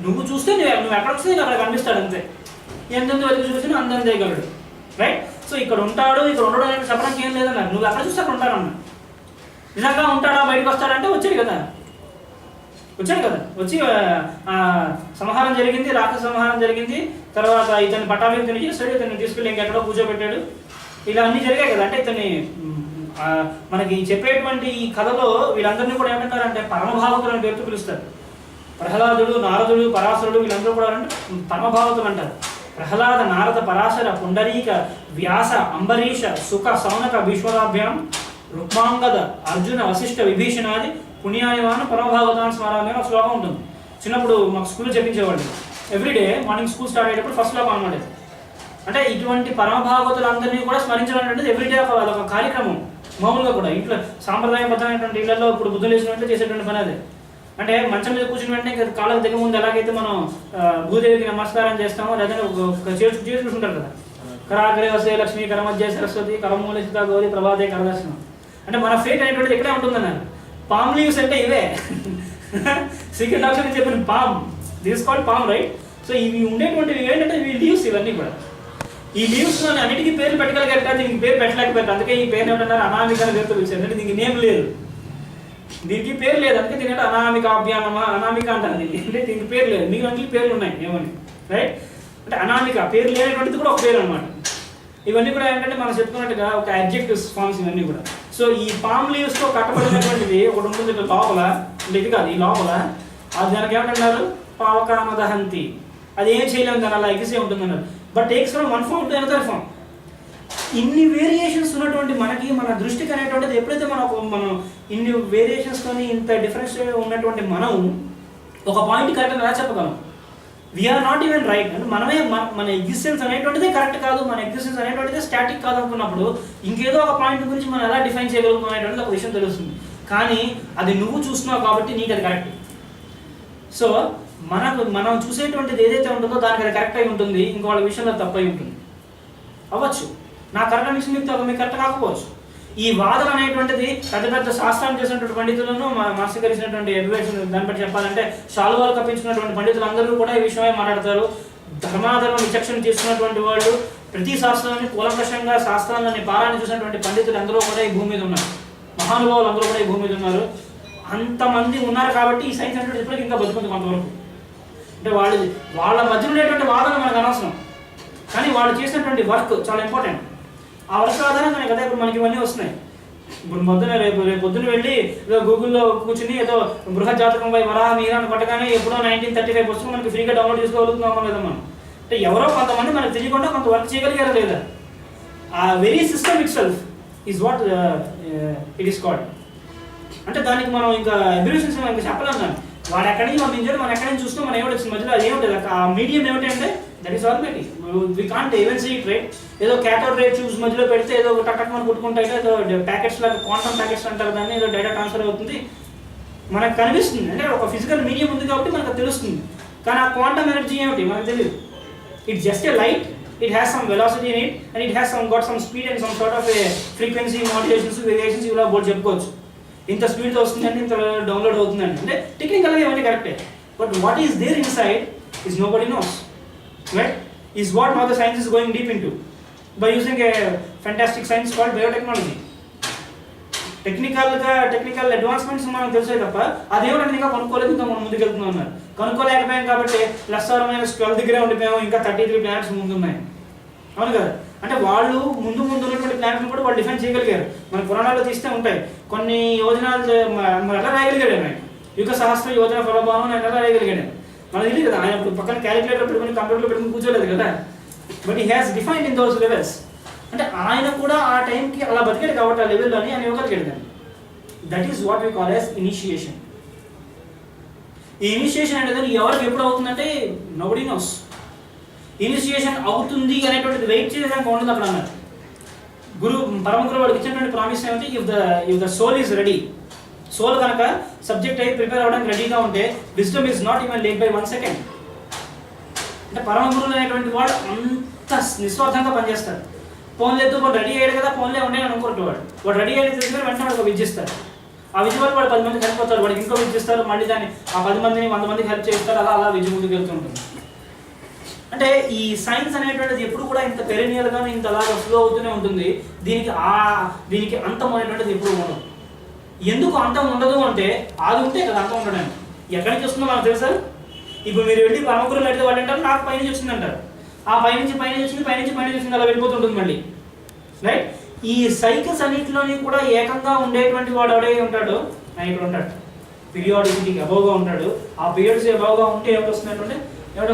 నువ్వు చూస్తే నువ్వు ఎక్కడ వస్తే అక్కడ కనిపిస్తాడు అంతే. ఎంతెంత వెతుకు చూసినా అందరం చేయగలడు, రైట్? సో ఇక్కడ ఉంటాడు, ఇక్కడ ఉండడం అనేది చెప్పడానికి ఏం లేదన్నారు. నువ్వు ఎక్కడ చూస్తే అక్కడ ఉంటాడన్న. నిజంగా ఉంటాడా, బయటకు వస్తాడంటే వచ్చాడు కదా, వచ్చి సంహారం జరిగింది, రాక్షస సంహారం జరిగింది. తర్వాత ఇతన్ని పట్టాభిషేకం చేస్తాడు, ఇతన్ని తీసుకెళ్ళి ఇంకెక్కడో కూర్చోబెట్టాడు. ఇలా అన్నీ జరిగాయి కదా. అంటే ఇతన్ని మనకి చెప్పేటువంటి ఈ కథలో వీళ్ళందరినీ కూడా ఏమంటారంటే పరమభావతులు అని పేరుతో పిలుస్తారు. ప్రహ్లాదుడు, నారదుడు, పరాశరుడు వీళ్ళందరూ కూడా అంటే పరమభావతులు అంటారు. ప్రహ్లాద, నారద, పరాశర, పుండరీక, వ్యాస, అంబరీష, సుఖ, సౌనక, భీష్మరాభ్యాం, రుక్మాంగద, అర్జున, వశిష్ఠ, విభీషణాది పుణ్యాయవాన పరమభాగవతాన్ని స్మరాలని ఒక శ్లోకం ఉంటుంది. చిన్నప్పుడు మాకు స్కూల్లో చెప్పించేవాళ్ళు. ఎవ్రీడే మార్నింగ్ స్కూల్ స్టార్ట్ అయ్యేటప్పుడు ఫస్ట్ శ్లోకం అనమాట. అంటే ఇటువంటి పరమభాగవతులందరినీ కూడా స్మరించడం అనేది ఎవ్రీడే ఒక కార్యక్రమం. మామూలుగా కూడా ఇంట్లో సాంప్రదాయబద్ధమైనటువంటి ఇళ్లలో ఇప్పుడు బుద్ధులు వేసినట్టు చేసేటువంటి పని అదే. అంటే మంచం మీద కూర్చుని వెంటనే కాళ్ళకు దిగ ముందు ఎలాగైతే మనం భూదేవికి నమస్కారం చేస్తామో, లేదంటే ఒక చేసి చూసుకుంటారు కదా, కరాగ్రే వసే లక్ష్మి, కరమధ్య సరస్వతి, కరమూల సీత గౌరి, ప్రభాతే కరదర్శనం. అంటే మన ఫేట్ అనేటువంటిది ఇక్కడే ఉంటుందన్నారు. పామ్ లీవ్స్ అంటే ఇవే. సీక్రెట్ డాక్టర్ చెప్పిన palm, this called palm, right? So ఇవి ఉండేటువంటివి ఏంటంటే ఇవి లీవ్స్, ఇవన్నీ కూడా. ఈ లీవ్స్ అన్నిటికీ పేర్లు పెట్టగలిగారు కానీ దీనికి పేరు పెట్టలేకపోయారు. అందుకే ఈ పేరు ఏమంటున్నారు అనామిక అని పేరుతో పిలిచారు. అంటే దీనికి నేమ్ లేదు, దీనికి పేరు లేదు. అందుకే దీని అనామిక అభ్యానమ అనామిక అంటారు దీన్ని. అంటే దీనికి పేరు లేదు, మీకు అన్ని పేర్లు ఉన్నాయి ఏమని, రైట్? అంటే అనామిక పేరు లేనటువంటిది కూడా ఒక పేరు అనమాట. ఇవన్నీ కూడా ఏంటంటే మనం చెప్పుకున్నట్టుగా ఒక అడ్జెక్టివ్స్ ఫార్మ్స్ ఇవన్నీ కూడా. సో ఈ పామ్ లీవ్స్తో కట్టబడినటువంటిది ఒకటి ఉంటుంది లోపల, అంటే ఇది కాదు, ఈ లోపల అది దానికి ఏమంటున్నారు పావకామదహంతి. అది ఏం చేయలేము, దాని అలా ఎగిసే ఉంటుంది అన్నారు. But takes from one form to another form. ఇన్ని వేరియేషన్స్ ఉన్నటువంటి మనకి మన దృష్టికి అనేటువంటిది ఎప్పుడైతే మనం ఇన్ని వేరియేషన్స్తోని ఇంత డిఫరెన్స్ ఉన్నటువంటి మనం ఒక పాయింట్ కరెక్ట్ ఎలా చెప్పగలం? We are not even right. అంటే మనమే మన ఎగ్జిస్టెన్స్ అనేటువంటిదే కరెక్ట్ కాదు, మన ఎగ్జిస్టెన్స్ అనేటువంటిదే స్టాటిక్ కాదు అనుకున్నప్పుడు ఇంకేదో ఒక పాయింట్ గురించి మనం ఎలా డిఫైన్ చేయగలుగుతాం అనేటువంటిది ఒక విషయం తెలుస్తుంది. కానీ అది నువ్వు చూస్తున్నావు కాబట్టి నీకు అది కరెక్ట్. సో మనం చూసేటువంటిది ఏదైతే ఉంటుందో దానికి అది కరెక్ట్ అయి ఉంటుంది, ఇంకోళ్ళ విషయంలో తప్పై ఉంటుంది అవ్వచ్చు. నా కరెక్ట్ విషయం మీకు కరెక్ట్ కాకపోవచ్చు. ఈ వాదన అనేటువంటిది పెద్ద పెద్ద శాస్త్రం చేసినటువంటి పండితులను మాస్టరీకరించినటువంటి ఎడ్యుకేషన్ దాన్ని బట్టి చెప్పాలంటే శాలువాలు కప్పించుకున్నటువంటి పండితులు అందరూ కూడా ఈ విషయమే మాట్లాడతారు. ధర్మాధర్మ విచక్షణ తీసుకున్నటువంటి వాళ్ళు ప్రతి శాస్త్రాన్ని కూలంకషంగా శాస్త్రాలని పారాయణ చూసినటువంటి పండితులు అందరూ కూడా ఈ భూమి మీద ఉన్నారు. మహానుభావులు అందరూ కూడా ఈ భూమి మీద ఉన్నారు. అంతమంది ఉన్నారు కాబట్టి ఈ సైన్స్ అంటే ఇప్పటికీ ఇంకా బతుకుంది కొంతవరకు. అంటే వాళ్ళ మధ్య ఉండేటువంటి వాదన మనకు అనవసరం, కానీ వాళ్ళు చేసినటువంటి వర్క్ చాలా ఇంపార్టెంట్. ఆ వర్క్ ఆధారంగానే కదా ఇప్పుడు మనకి ఇవన్నీ వస్తున్నాయి. ఇప్పుడు రేపు పొద్దున వెళ్ళి ఏదో గూగుల్లో కూర్చుని ఏదో బృహత్ జాతకంపై వరాహ మీరాన్ని కొట్టగానే ఎప్పుడో 1935 పుస్తకం మనకి ఫ్రీగా డౌన్లోడ్ చేసుకోగలుగుతున్నామో లేదా మనం. అంటే ఎవరో కొంతమంది మనకు తెలియకుండా కొంత వర్క్ చేయగలిగారా లేదా? ఆ very system it self is what it is called. అంటే దానికి మనం ఇంకా అబ్రివేషన్స్ ఇంకా చెప్పలేము. వాడు ఎక్కడి నుంచి పంపించాడు, మనం ఎక్కడి నుంచి చూస్తాం, మనం ఏమిటి వచ్చింది మధ్యలో అది ఏమిటి ఆ మీడియం ఏమిటంటే that is already we can't even see it right. ఏదో క్యాథోడ్ రే ట్యూబ్స్ మధ్యలో పెడితే ఏదో టక్ మనం కొట్టుకుంటే ఏదో ప్యాకెట్స్ లాగా క్వాంటమ్ ప్యాకెట్స్ అంటారు దాన్ని, ఏదో డేటా ట్రాన్స్ఫర్ అవుతుంది మనకు కనిపిస్తుంది. అంటే ఒక ఫిజికల్ మీడియం ఉంది కాబట్టి మనకు తెలుస్తుంది. కానీ ఆ క్వాంటమ్ ఎనర్జీ ఏమిటి మనకు తెలియదు. It's just a light, it has some velocity in it and it has got some speed and some sort of a frequency modulations variations ఇలా బోర్డు చెప్పుకోవచ్చు. ఇంత స్పీడ్ తో వస్తుందండి, ఇంత డౌన్లోడ్ అవుతుందండి అంటే టెక్నికల్ గా ఇవన్నీ కరెక్టే. But what is there inside is nobody knows, right? Is what now the science is going deep into by using a fantastic science called biotechnology. Technical advancements మనం తెలిసే తప్ప అదేమిటంటే ఇంకా కనుక్కోలేదు, ఇంకా మనం ముందుకు వెళ్తున్నాం అన్నారు. కనుక్కోలేకపోయాం కాబట్టి +12 దగ్గరే ఉండిపోయాము, ఇంకా 33 ప్లానెట్స్ ముందు ఉన్నాయి. అవును కదా? అంటే వాళ్ళు ముందు ఉన్నటువంటి ప్లానెట్స్ కూడా వాళ్ళు డిఫైన్ చేయగలిగారు. మన పురాణాల్లో తీస్తే ఉంటాయి కొన్ని యోజనాలు ఎలా రాయగలిగాడు ఆయన, యుగ సహస్ర యోజన ఫలభావం ఎలా రాయగలిగాడు మనకు తెలియదు కదా. ఆయన ఇప్పుడు పక్కన క్యాలిక్యులేటర్ పెట్టుకుని కంప్యూటర్లో పెట్టుకుని కూర్చోలేదు కదా, but he has defined in those levels. అంటే ఆయన కూడా ఆ టైంకి అలా బతికాడు కాబట్టి ఆ లెవెల్లోని ఆయన ఇవ్వగలిగాడు దాన్ని. That is what we call as initiation. ఈ ఇనిషియేషన్ అనేది ఎవరికి ఎప్పుడు అవుతుందంటే నోబడీ నోస్. ఇనిషియేషన్ అవుతుంది అనేటువంటిది వెయిట్ చేయడానికి ఉండదు అక్కడ అన్నారు. పరమ గురువు వాడికి ఇచ్చినటువంటి ప్రామిస్ ఏమంటే if the soul is ready, soul కనుక సబ్జెక్ట్ అయ్యి ప్రిపేర్ అవ్వడానికి రెడీగా ఉంటే wisdom is not even late by 1 second. అంటే పరమ గురువులు అనేటువంటి వాడు అంత నిస్వార్థంగా పనిచేస్తారు. ఫోన్ లేదు వాడు రెడీ అయ్యాడు కదా, ఫోన్లే ఉండే అనుకుంటాడు. వాడు రెడీ అయ్యేది తెలిసిన వెంటనే వాడు ఒక విద్య ఇస్తారు. ఆ విద్య వల్ల వాడు 10 మందికి హెల్ప్ అవుతారు, వాడికి ఇంకో విద్య ఇస్తారు, మళ్ళీ దాన్ని ఆ 10 మందిని 100 మందికి హెల్ప్ చేస్తారు. అలా విద్య ముందుకు వెళ్తూ ఉంటుంది. అంటే ఈ సైన్స్ అనేటువంటిది ఎప్పుడు కూడా ఇంత పెరినియల్గా ఇంత అలాగా ఫ్లో అవుతూనే ఉంటుంది. దీనికి అంతం అనేటువంటిది ఎప్పుడు ఉండదు. ఎందుకు అంతం ఉండదు అంటే అది ఉంటే కదా అంతం ఉండడానికి. ఎక్కడికి వస్తుందో మనకు తెలుసా? ఇప్పుడు మీరు వెళ్ళి పరమగురులు అడిగితే వాళ్ళు అంటారు నాకు పైనుంచి వచ్చింది అంటారు. ఆ పైనుంచి వచ్చింది అలా వెళ్ళిపోతుంటుంది మళ్ళీ, రైట్? ఈ సైకిల్స్ అన్నింటిలోని కూడా ఏకంగా ఉండేటువంటి వాడు ఎవడై ఉంటాడో ఆయన ఇక్కడ ఉంటాడు. పీరియాడిసిటీకి అబౌవ్గా ఉంటాడు. ఆ పీరియడ్స్ అబౌవ్గా ఉంటే ఎవరు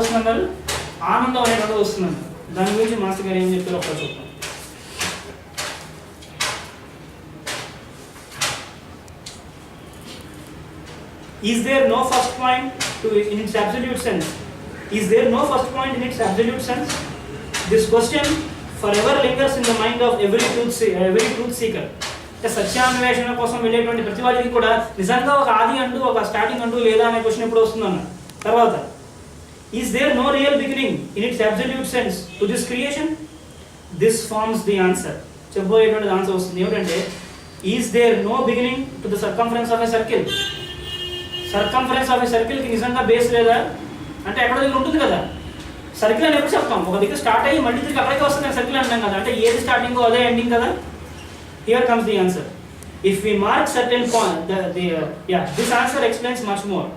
వస్తుందన్నారు? ఆనందం అనేటువంటిది వస్తుందండి. దాని గురించి మాస్టర్ గారు ఏం చెప్పారో ఒకసారి చూద్దాం. Is there no first point in its absolute sense? Is there no first point in its absolute sense? This question forever lingers in the mind of every truth seeker. అంటే సత్యాన్వేషణ కోసం వెళ్ళేటువంటి ప్రతి వాడికి కూడా నిజంగా ఒక ఆది అంటూ ఒక స్టార్టింగ్ అంటూ లేదా అనే క్వశ్చన్ ఎప్పుడు వస్తుందన్న తర్వాత is there no real beginning in its absolute sense to this creation? This forms the answer. చెప్పబోయేటువంటి ఆన్సర్ వస్తుంది ఏమిటంటే is there no beginning to the circumference of a circle? Circumference of a సర్కిల్కి నిజంగా base లేదా అంటే ఎక్కడ దగ్గర ఉంటుంది కదా. సర్కిల్ అని ఎప్పుడు చెప్తాం? ఒక దగ్గర స్టార్ట్ అయ్యి మళ్ళీ తిరిగి అక్కడికి వస్తుంది సర్కిల్ అంటాం కదా. అంటే ఏది స్టార్టింగ్ అదే ఎండింగ్ కదా. Here comes the answer. If we mark certain point this answer explains much more.